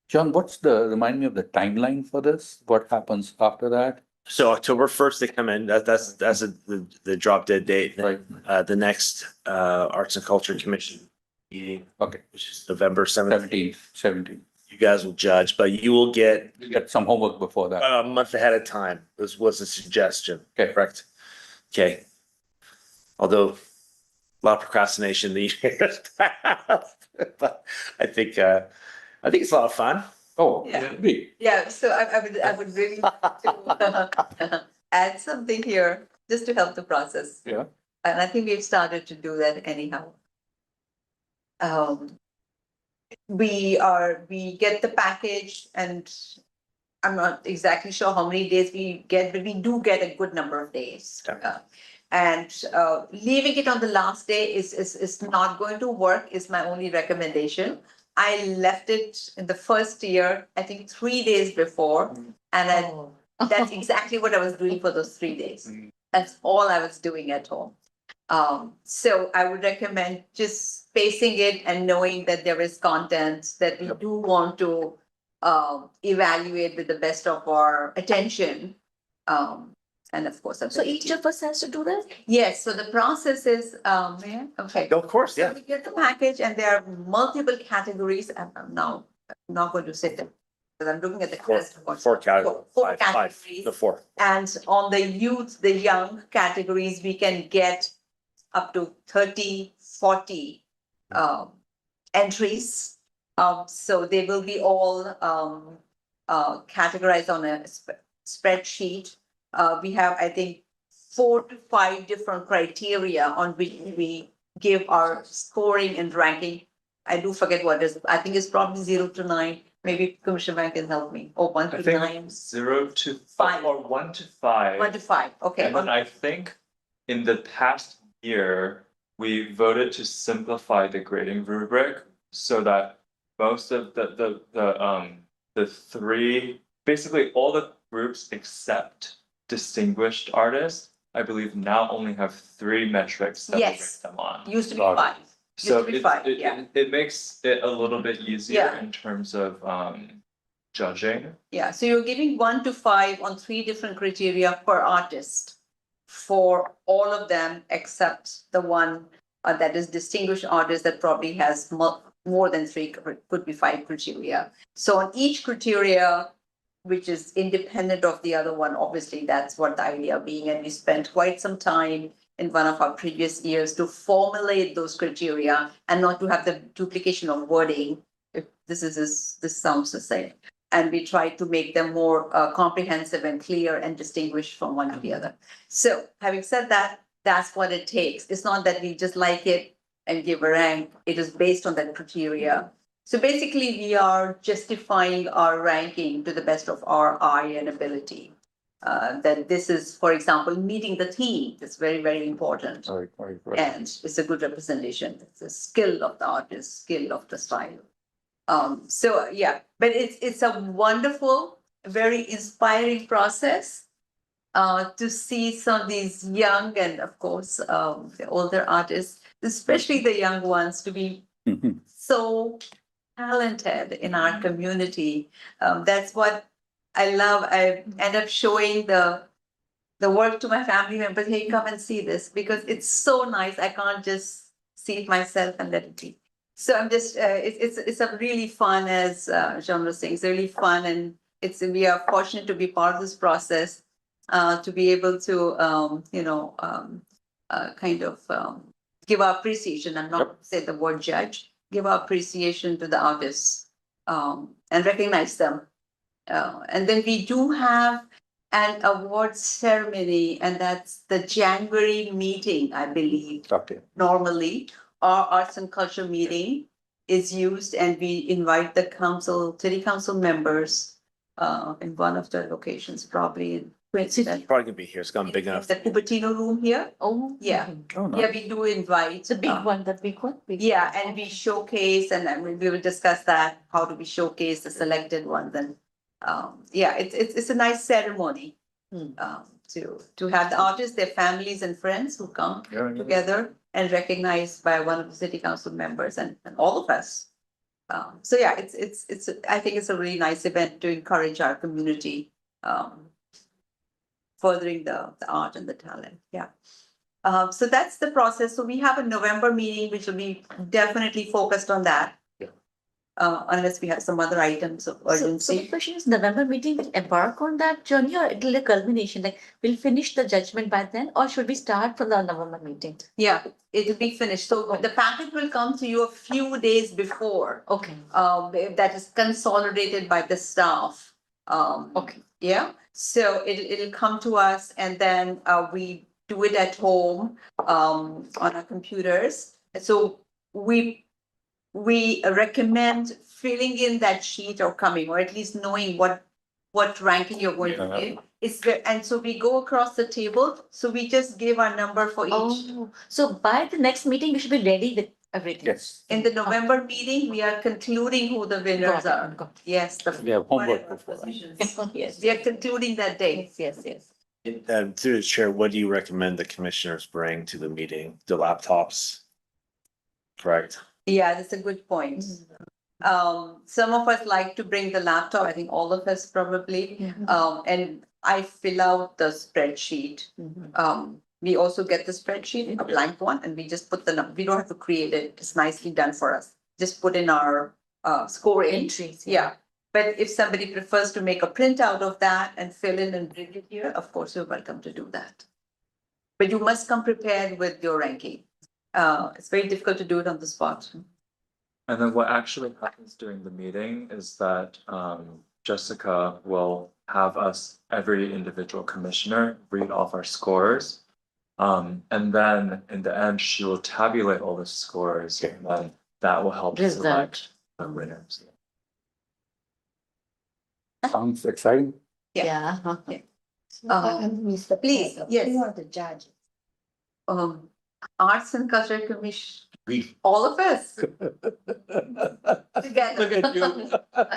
John, remind me of the timeline for this? What happens after that? October 1st they come in. That's the drop dead date. Right. The next Arts and Culture Commission meeting, Okay, which is November 17th. 17. You guys will judge, but you will get You get some homework before that. a month ahead of time. This was a suggestion. Okay. Correct. Okay. Although a lot of procrastination these years, but I think it's a lot of fun. Oh, Yeah. me. Yeah, so I would really like to add something here, just to help the process. Yeah. And I think we've started to do that anyhow. We get the package and I'm not exactly sure how many days we get, but we do get a good number of days. Yeah. And leaving it on the last day is not going to work, is my only recommendation. I left it in the first year, I think 3 days before, and that's exactly what I was doing for those 3 days. That's all I was doing at home. So I would recommend just spacing it and knowing that there is content that we do want to evaluate with the best of our attention. And of course, So each of us has to do that? yes, so the process is, okay. Of course, So yeah. we get the package and there are multiple categories. I'm not going to sit there, because I'm looking at the rest of Four categories. Four Five. categories. The four. And on the youth, the young categories, we can get up to 30, 40 entries. So they will be all categorized on a spreadsheet. We have, I think, 4 to 5 different criteria on which we give our scoring and ranking. I do forget what it is. I think it's probably 0 to 9. Maybe Commissioner Bank can help me. Or 1 I to think 9. 0 to 5. or 1 to 5. 1 to 5. Okay. And then I think in the past year, we voted to simplify the grading rubric so that most of the three, basically all the groups except distinguished artists, I believe now only have 3 metrics that we rate Yes. them on. Used to be Got it. 5. So Used to be 5, it, yeah. it makes it a little bit easier Yeah. in terms of judging. Yeah, so you're giving 1 to 5 on 3 different criteria per artist for all of them except the one that is distinguished artist that probably has more than 3, could be 5 criteria. So on each criteria, which is independent of the other one, obviously that's what the idea being, and we spent quite some time in one of our previous years to formulate those criteria and not to have the duplication of wording. If this sounds the same. And we try to make them more comprehensive and clear and distinguished from one to the other. So having said that, that's what it takes. It's not that we just like it and give a rank. It is based on that criteria. So basically, we are justifying our ranking to the best of our eye and ability. That this is, for example, meeting the theme. It's very, very important. Right. And it's a good representation. It's a skill of the artist, skill of the style. So yeah, but it's a wonderful, very inspiring process to see some of these young and of course the older artists, especially the young ones, to be so talented in our community. That's what I love. I end up showing the work to my family members. Hey, come and see this, because it's so nice. I can't just see it myself and let it be. So I'm just it's a really fun, as John was saying, it's really fun, and we are fortunate to be part of this process, to be able to kind of give our appreciation. I'm not say the word judge. Give our appreciation to the artists and recognize them. And then we do have an award ceremony, and that's the January meeting, I believe, Okay. normally, our arts and culture meeting. is used, and we invite the city council members in one of the locations, probably in It's probably gonna be here. It's gone big enough. the Cupertino room here. Oh. Yeah. Oh, Yeah, we do invite. The big one, the big one? Big Yeah, one. and we showcase, and I mean, we will discuss that, how do we showcase the selected ones, and yeah, it's a nice ceremony. Hmm. To have the artists, their families and friends who come together and recognized by one of the city council members and all of us. So yeah, I think it's a really nice event to encourage our community, furthering the art and the talent, yeah. So that's the process. So we have a November meeting, which will be definitely focused on that. Unless we have some other items of So the urgency. question is, November meeting will embark on that journey, or it'll a culmination, like we'll finish the judgment by then, or should we start from the November meeting? Yeah, it'll be finished. So the packet will come to you a few days before. Okay, That is consolidated by the staff. okay. Yeah, so it'll come to us, and then we do it at home on our computers. So we recommend filling in that sheet or coming, or at least knowing what ranking you're going to give. And so we go across the table, so we just give our number for each. Oh, so by the next meeting, we should be ready with everything. Yes. In the November meeting, we are concluding who the winners Got it, are. got Yes, the. We have homework whatever before, right? positions. Yes. We are concluding that day. Yes. Through the chair, what do you recommend the commissioners bring to the meeting? The laptops? Correct. Yeah, that's a good point. Some of us like to bring the laptop, I think all of us probably. Yeah. And I fill out the spreadsheet. We also get the spreadsheet, a blank one, and we just put we don't have to create it. It's nicely done for us. Just put in our score in. Entries. Yeah, but if somebody prefers to make a printout of that and fill in and bring it here, of course, you're welcome to do that. But you must come prepared with your ranking. It's very difficult to do it on the spot. And then what actually happens during the meeting is that Jessica will have us, every individual commissioner, read off our scores. And then in the end, she will tabulate all the scores, and then that will help select the winners. Sounds exciting. Yeah. Yeah. Mr. Please, yes. Who are the judges? Arts and Culture Commission, all of us together. Look at you.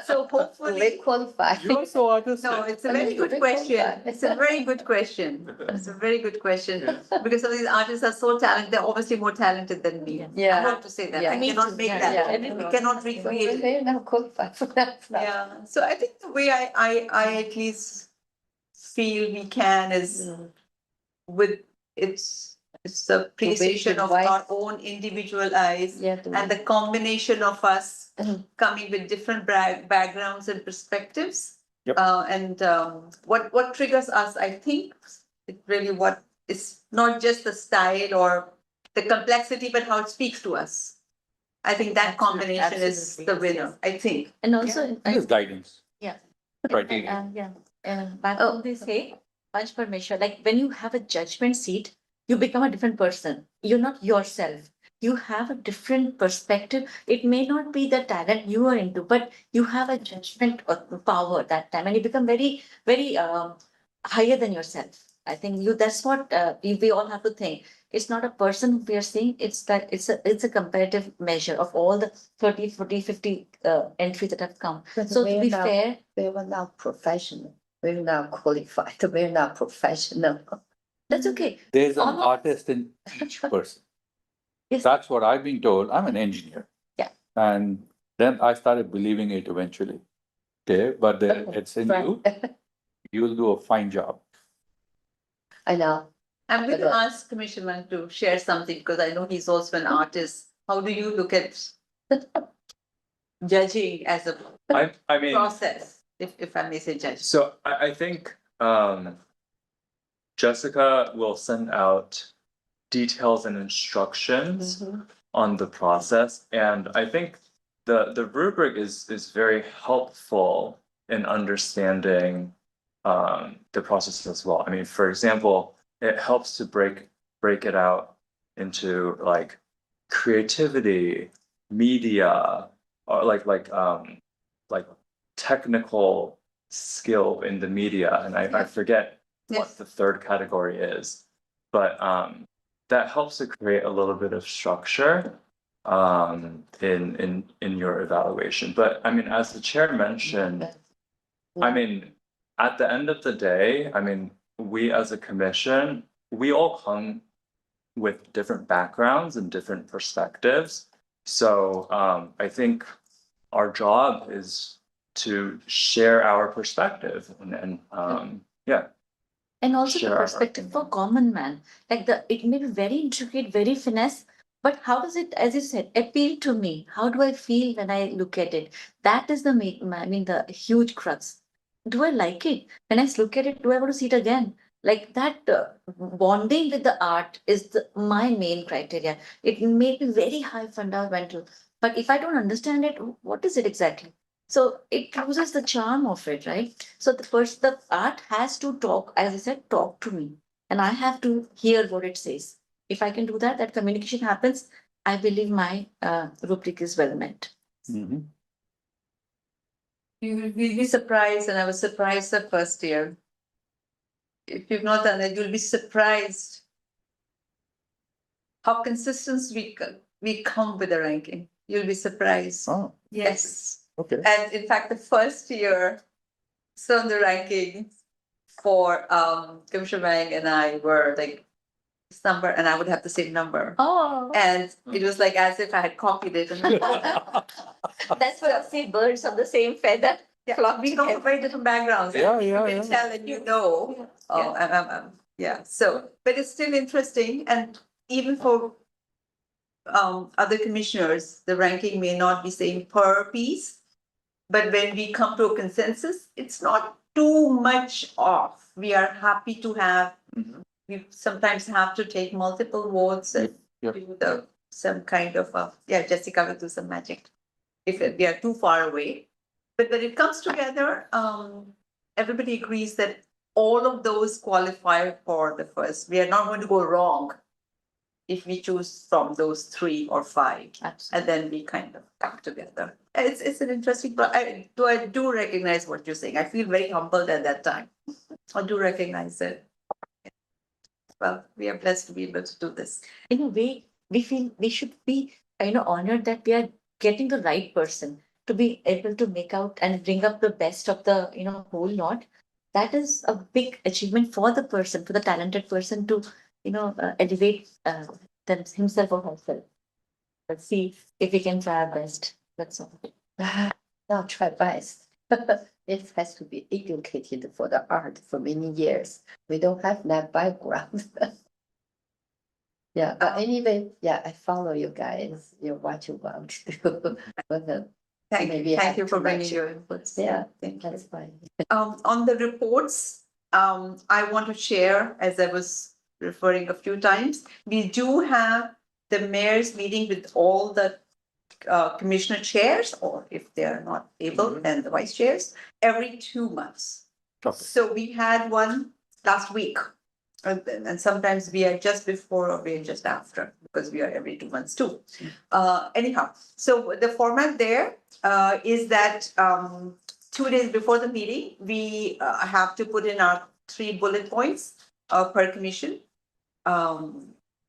So hopefully. Qualified. You're so artistic. No, it's a very good question. It's a very good question. It's a very good question. Because some of these artists are so talented, they're obviously more talented than me. Yeah. I have to say that. Yeah. I Me cannot too. make Yeah, that. yeah. We cannot recreate it. They're now qualified for that. Yeah, so I think the way I at least feel we can is with it's the appreciation of our own individual eyes. Yeah. And the combination of us Mhm. coming with different backgrounds and perspectives. Yep. And what triggers us, I think, it really what is not just the style or the complexity, but how it speaks to us. I think that Absolutely, combination is the absolutely, winner, I think. And also, This is guidance. Yeah. Criteria. Back when they say, Panch Parmeshwar, like when you have a judgment seat, you become a different person. You're not yourself. You have a different perspective. It may not be the talent you are into, but you have a judgment or power that time, and you become very, very higher than yourself. I think that's what we all have to think. It's not a person we are seeing, it's that it's a comparative measure of all the 30, 40, 50 entries that have come. So to be fair, We were not professional. We're not qualified. We're not professional. that's okay. There's an All of- artist in each person. Yes. That's what I've been told. I'm an engineer. Yeah. And then I started believing it eventually. Okay, but then it's in you. You'll do a fine job. I know. I'm going to ask Commissioner to share something because I know he's also an artist. How do you look at judging as a I mean, process, if I may say judge? so I think Jessica will send out details and instructions on the process, and I think the rubric is very helpful in understanding the process as well. I mean, for example, it helps to break it out into like creativity, media or like technical skill in the media, and I forget what Yes. the third category is, but that helps to create a little bit of structure in your evaluation. But I mean, as the chair mentioned, I mean, at the end of the day, I mean, we as a commission, we all come with different backgrounds and different perspectives. So I think our job is to share our perspective and yeah. And also Share the our perspective for opinion. common man, like it may be very intricate, very finesse, but how does it, as you said, appeal to me? How do I feel when I look at it? That is the I mean, the huge crux. Do I like it? When I look at it, do I want to see it again? Like that bonding with the art is my main criteria. It may be very high fundamental, but if I don't understand it, what is it exactly? So it loses the charm of it, right? So the art has to talk, as I said, talk to me, and I have to hear what it says. If I can do that, that communication happens. I believe my rubric is well met. Mhm. You will be surprised, and I was surprised the first year. If you've not done it, you'll be surprised how consistent we come with the ranking. You'll be surprised. Oh, Yes. okay. And in fact, the first year, so the ranking for Commissioner Wang and I were like this number, and I would have the same number. Oh, And it was like as if I had copied it. that's what I say. Birds of the same feather. Yeah, flock we come from together. very different backgrounds. Yeah, You yeah, can yeah. tell and you know. Oh, yeah. So, but it's still interesting, and even for other commissioners, the ranking may not be same per piece, but when we come to a consensus, it's not too much off. We are happy to have. Mhm. We sometimes have to take multiple votes and Yep. do some kind of Jessica will do some magic if we are too far away. But when it comes together, everybody agrees that all of those qualify for the first. We are not going to go wrong if we choose from those 3 or 5, Absolutely. and then we kind of come together. It's an interesting, but I do recognize what you're saying. I feel very humbled at that time. I do recognize it. Well, we are blessed to be able to do this. In a way, we feel we should be, honored that we are getting the right person to be able to make out and bring up the best of the, whole lot. That is a big achievement for the person, for the talented person to, elevate himself or herself. Let's see if we can try our best. That's all. Not try best. It has to be educated for the art for many years. We don't have that background. Yeah, but anyway, yeah, I follow you guys, what you want to do. But, maybe I Thank have you for too bringing much. your inputs. Yeah, Thank you. that's fine. On the reports, I want to share, as I was referring a few times, we do have the mayor's meeting with all the commissioner chairs, or if they are not able, Mhm. then the vice chairs, every 2 months. Okay. So we had one last week. And sometimes we are just before or we are just after, because we are every 2 months too. Anyhow, so the format there is that 2 days before the meeting, we have to put in our 3 bullet points per commission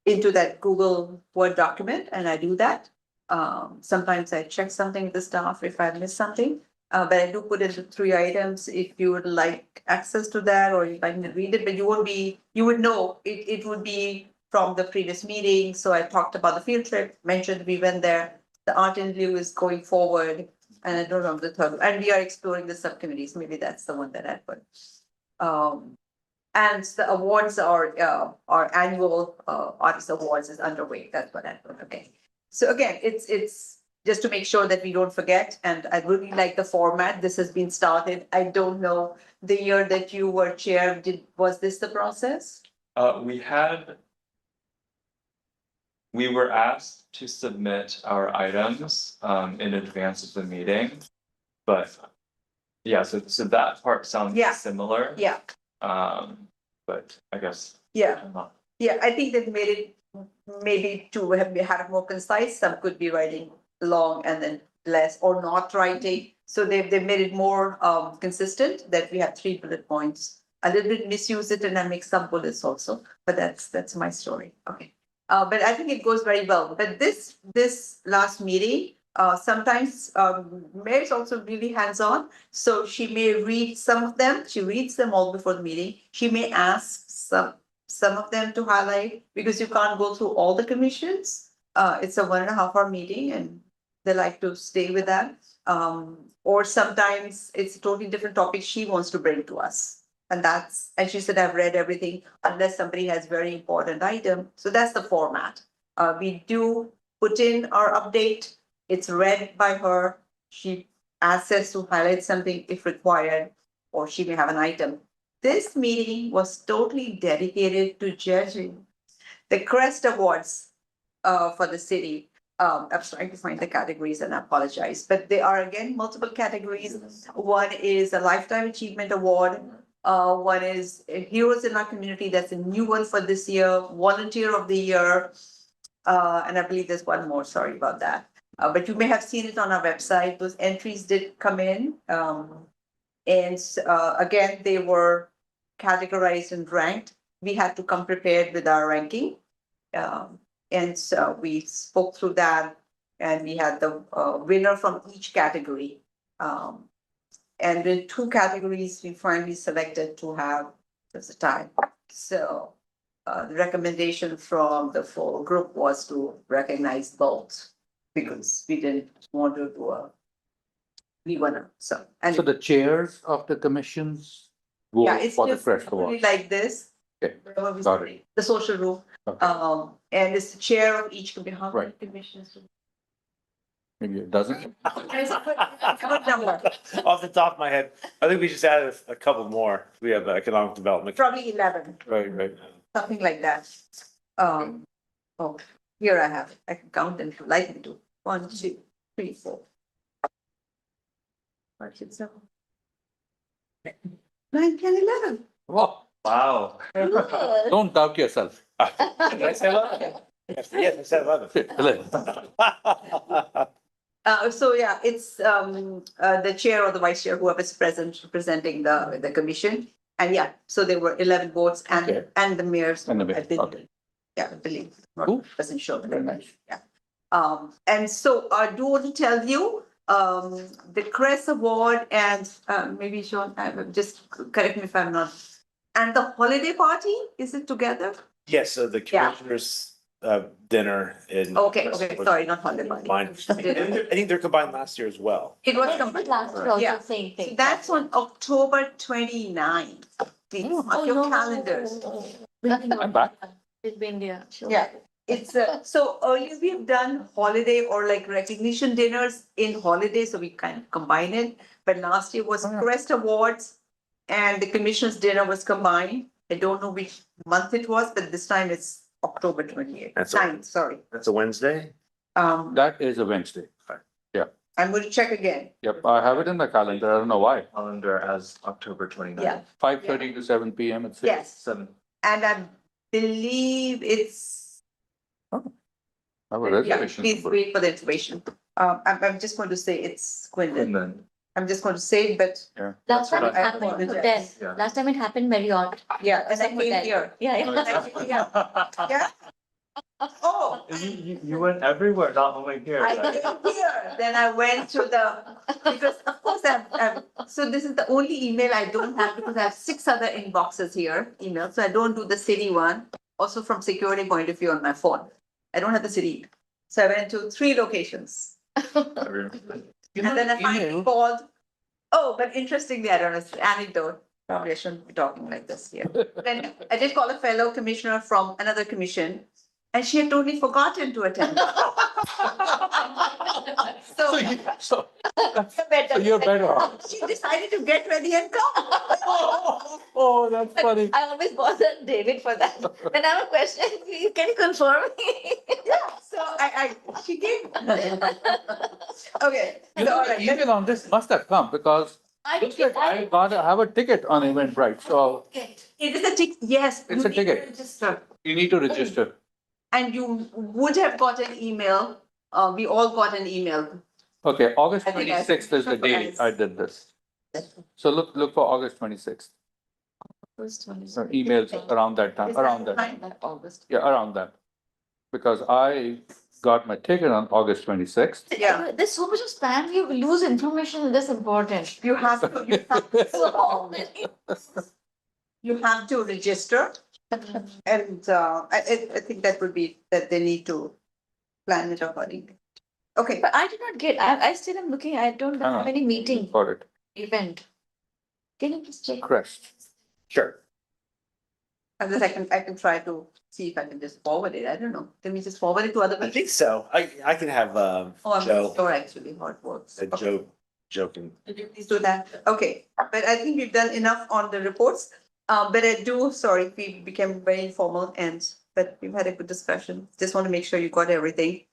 into that Google Word document, and I do that. Sometimes I check something with the staff if I miss something. But I do put in the 3 items if you would like access to that, or you'd like to read it, but you would know, it would be from the previous meeting. So I talked about the field trip, mentioned we went there, the art interview is going forward, and I don't know the third, and we are exploring the subcommittees, maybe that's the one that I put. And the awards are, our annual artist awards is underway, that's what I put, okay. So again, it's just to make sure that we don't forget, and I really like the format, this has been started, I don't know, the year that you were chair, was this the process? We were asked to submit our items in advance of the meeting, but yeah, so that part sounds Yeah. similar. Yeah, But I guess yeah, I'm not. yeah, I think that made it maybe to have more concise, some could be writing long and then less or not writing. So they've made it more consistent that we have 3 bullet points. A little bit misuse it and I make some bullets also, but that's my story. Okay. But I think it goes very well. But this last meeting, sometimes Mayor is also really hands-on. So she may read some of them. She reads them all before the meeting. She may ask some of them to highlight because you can't go through all the commissions. It's a 1.5 hour meeting and they like to stay with that. Or sometimes it's a totally different topic she wants to bring to us. And she said, I've read everything unless somebody has very important item. So that's the format. We do put in our update. It's read by her. She asks us to highlight something if required, or she may have an item. This meeting was totally dedicated to judging the CREST Awards for the city. I'm trying to find the categories and I apologize, but there are again multiple categories. One is a Lifetime Achievement Award. One is Heroes in Our Community. That's a new one for this year. Volunteer of the Year. And I believe there's one more. Sorry about that. But you may have seen it on our website. Those entries did come in. And again, they were categorized and ranked. We had to come prepared with our ranking. And so we spoke through that and we had the winner from each category. And in 2 categories, we finally selected to have, there's a tie. So the recommendation from the full group was to recognize both because we didn't want to do a winner. So, and So the chairs of the commissions yeah, vote it's for the just CREST really Award. like this. Okay, Whatever we got say, the social room. Okay. And it's the chair of each committee. How many Right. commissions? Maybe it doesn't. What number? Off the top of my head, I think we just added a couple more. We have economic development. Probably 11. Right. Something like that. Oh, here I have it. I can count them if you like me to. 1, 2, 3, 4. 5, 6, 7. 9, 10, 11. Oh, Wow. don't doubt yourself. Did I say 11? Yes, I said 11. So yeah, it's the chair or the vice chair, whoever's present, representing the commission. And yeah, so there were 11 votes Okay. and the mayor's. And the mayor, I believe. okay. Yeah, I believe. Cool. Wasn't sure. Very nice. Yeah. And so I do want to tell you, the CREST Award and maybe Sean, just correct me if I'm not. And the holiday party, is it together? Yes, so the Yeah. commissioners dinner in. Okay, sorry, not holiday party. Combined. I think they're combined last year as well. It was combined. Last year also Yeah. same So thing. that's on October 29th. Please mark your calendars. I'm back. It's India. Yeah, it's so earlier we've done holiday or like recognition dinners in holiday, so we kind of combine it. But last year was Oh, yeah. CREST Awards and the commission's dinner was combined. I don't know which month it was, but this time it's October 28th. That's a- 9th, sorry. That's a Wednesday? That is a Wednesday. I'm going to check again. Yep, I have it in the calendar. I don't know why. Calendar as October 29th. Yeah, 5:30 to 7 PM. It's yes. 7. And I believe it's, I have a yeah, reservation. please number. wait for the information. I'm just going to say it's Quinlan. And then, I'm just going to say it, but Last time what it I happened, apologize. hotel. Yeah. Last time it happened Marriott. yeah, and I Some came hotel. here. Yeah, Oh, yeah. Yeah. Oh, You went everywhere, not only here. I right? came here, then I went to because of course so this is the only email I don't have because I have 6 other inboxes here, emails, so I don't do the city one. Also from security point of view on my phone, I don't have the city. So I went to 3 locations. Everywhere. And then I finally email. called. Oh, but interestingly, I don't know, it's an anecdote. Probably I shouldn't be talking like this here. Then I did call a fellow commissioner from another commission and she had totally forgotten to attend. So So you- so you're better off. she decided to get ready and come. Oh, that's funny. I always bother David for that. When I have a question, you can confirm. Yeah, so she gave. Okay, You so know, all the right, email on this must have come because looks like I have a ticket on Eventbrite, so it is a ticket, yes. It's you a need to ticket. register. you need to register. And you would have got an email we all got an email. Okay, August I think I- 26th is the day I did this. So look for August 26th. So emails around that time, Is that around that, fine? August. yeah, around that. Because I got my ticket on August 26th. Yeah. There's so much of spam, you lose information that's important. You have to, you have to register. And, I think that would be, that they need to plan it accordingly. Okay, But I did not get, I still am looking, I don't have any meeting Got it. event. Can you please check? Crest. Sure. and then I can try to see if I can just forward it. I don't know. Can we just forward it to other I people? think so. I can have, Oh, I'm not Joe, sure actually how it works. Okay. Joe can. Could you please do that? Okay, but I think we've done enough on the reports. But I do, sorry, we became very informal but we've had a good discussion. Just want to make sure you got everything.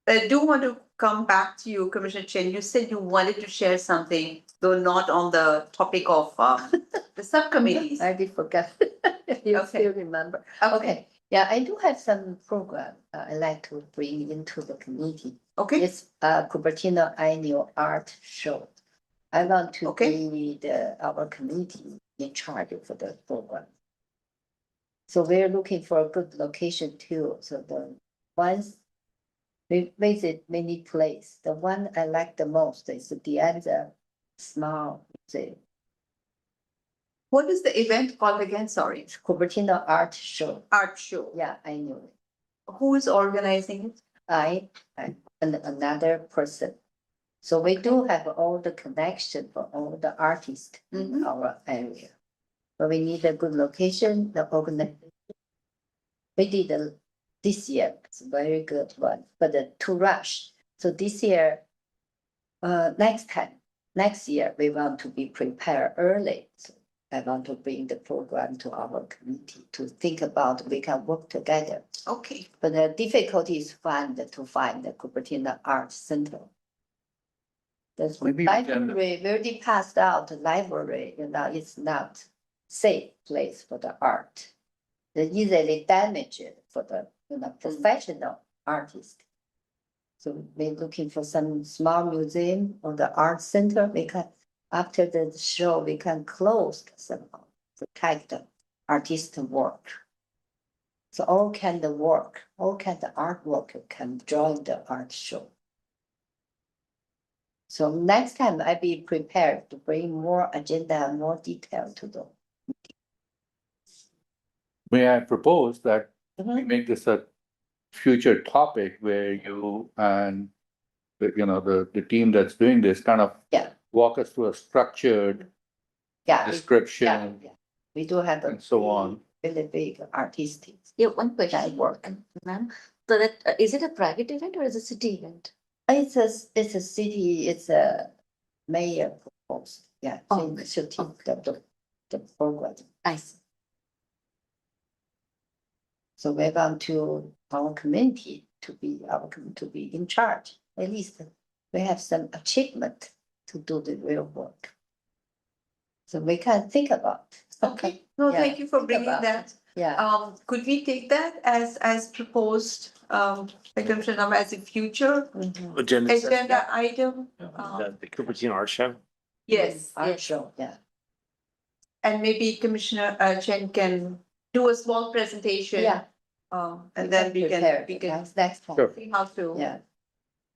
But I do want to come back to you, Commissioner Chen. You said you wanted to share something, though not on the topic of the subcommittees. I did forget. You Okay. still remember. Okay, yeah, I do have some program I like to bring into the committee. Okay, It's Cupertino Annual Art Show. I want to Okay. be our committee in charge for the program. So we're looking for a good location too. So the ones we visit many places. The one I like the most is the other small museum. what is the event called again? Sorry, Cupertino Art Show. art show. Yeah, I knew it. Who is organizing it? I and another person. So we do have all the connection for all the artists in Mhm. our area. But we need a good location, the organization. We did this year, it's a very good one, but too rush. So this year, next year, we want to be prepared early. So I want to bring the program to our committee to think about we can work together. Okay, But the difficulty is to find the Cupertino Art Center. The Maybe we can- library already passed out, the library, it's not safe place for the art. They easily damage it for the, professional artist. So we're looking for some small museum or the art center, we can, after the show, we can close somehow, protect the artist work. So all kind of work, all kind of artwork can join the art show. So next time I be prepared to bring more agenda and more detail to the. May I propose that we Mhm. make this a future topic where you and the team that's doing this kind of Yeah. walk us through a structured Yeah. description Yeah. We do have and so on. really big artistic. Yeah, one question. That work. Ma'am, so that, is it a private event or is it a city event? It's a city, it's a mayor proposed, yeah, Oh, shooting the program. I see. So we want our community to be in charge, at least we have some achievement to do the real work. So we can think about. okay. No, Yeah, thank you for think bringing about that. Yeah, Could we take that as proposed, by Commissioner Nama as a future mhm. agenda item? The Cupertino Art Show. Yes, Art yes. show, yeah. And maybe Commissioner Chen can do a small presentation. Yeah. And then we prepare can next time. Sure. see how to. Yeah.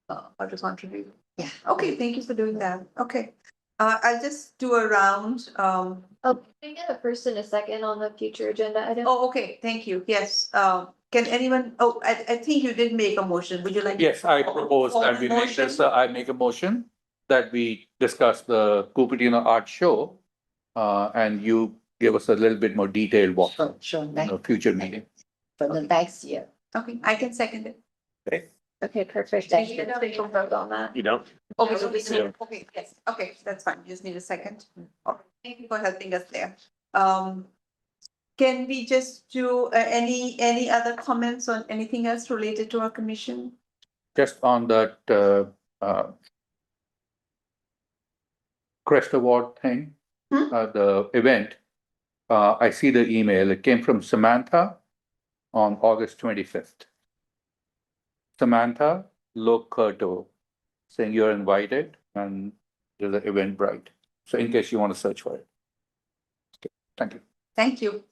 How to contribute. Yeah. Okay, thank you for doing that. Okay. I'll just do a round. Oh, can we get a first and a second on the future agenda item? Oh, okay, thank you. Yes. Can anyone, I think you did make a motion. Would you like? Yes, I propose that we make this, I make a motion that we discuss the Cupertino Art Show. And you give us a little bit more detailed walk, Sure, future meeting. for the next year. Okay, I can second it. Okay, perfect. Thank We can take a vote on that. You don't? Okay, so we can- okay, yes, okay, that's fine. You just need a second. Okay, thank you for helping us there. Can we just do any other comments on anything else related to our commission? Just on that, Crest Award thing, the event, I see the email. It came from Samantha on August 25th. Samantha Locato, saying you're invited and there's an Eventbrite. So in case you want to search for it. Okay, thank you. Thank you.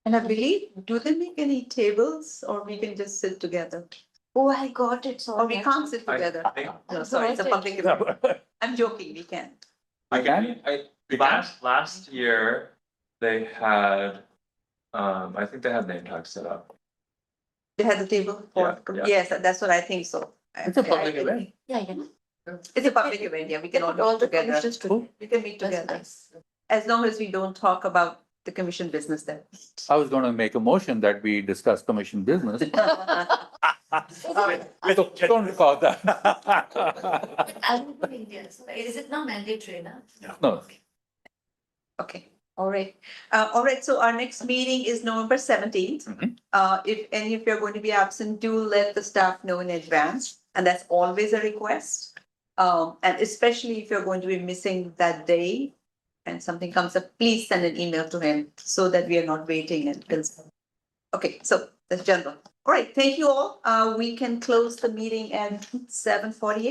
And I believe, do they make any tables or we can just sit together? Oh, I got it, Or we can't sit I together? think No, sorry, it's a public event. I'm joking, we can. last year, they had, I think they had name tags set up. They had the table for, Yeah, yeah. yes, that's what I think so. It's a public event. Yeah, yeah. It's a public event, yeah, we can all All meet the together. commissions together. We can meet That's together, nice. as long as we don't talk about the commission business then. I was gonna make a motion that we discuss commission business. Don't recall that. I'm doing this. Is it not mandatory now? No, Okay, all right, so our next meeting is November 17th. Mhm. If any of you are going to be absent, do let the staff know in advance, and that's always a request. And especially if you're going to be missing that day and something comes up, please send an email to him so that we are not waiting and. Okay, so that's general. All right, thank you all. We can close the meeting at 7:48.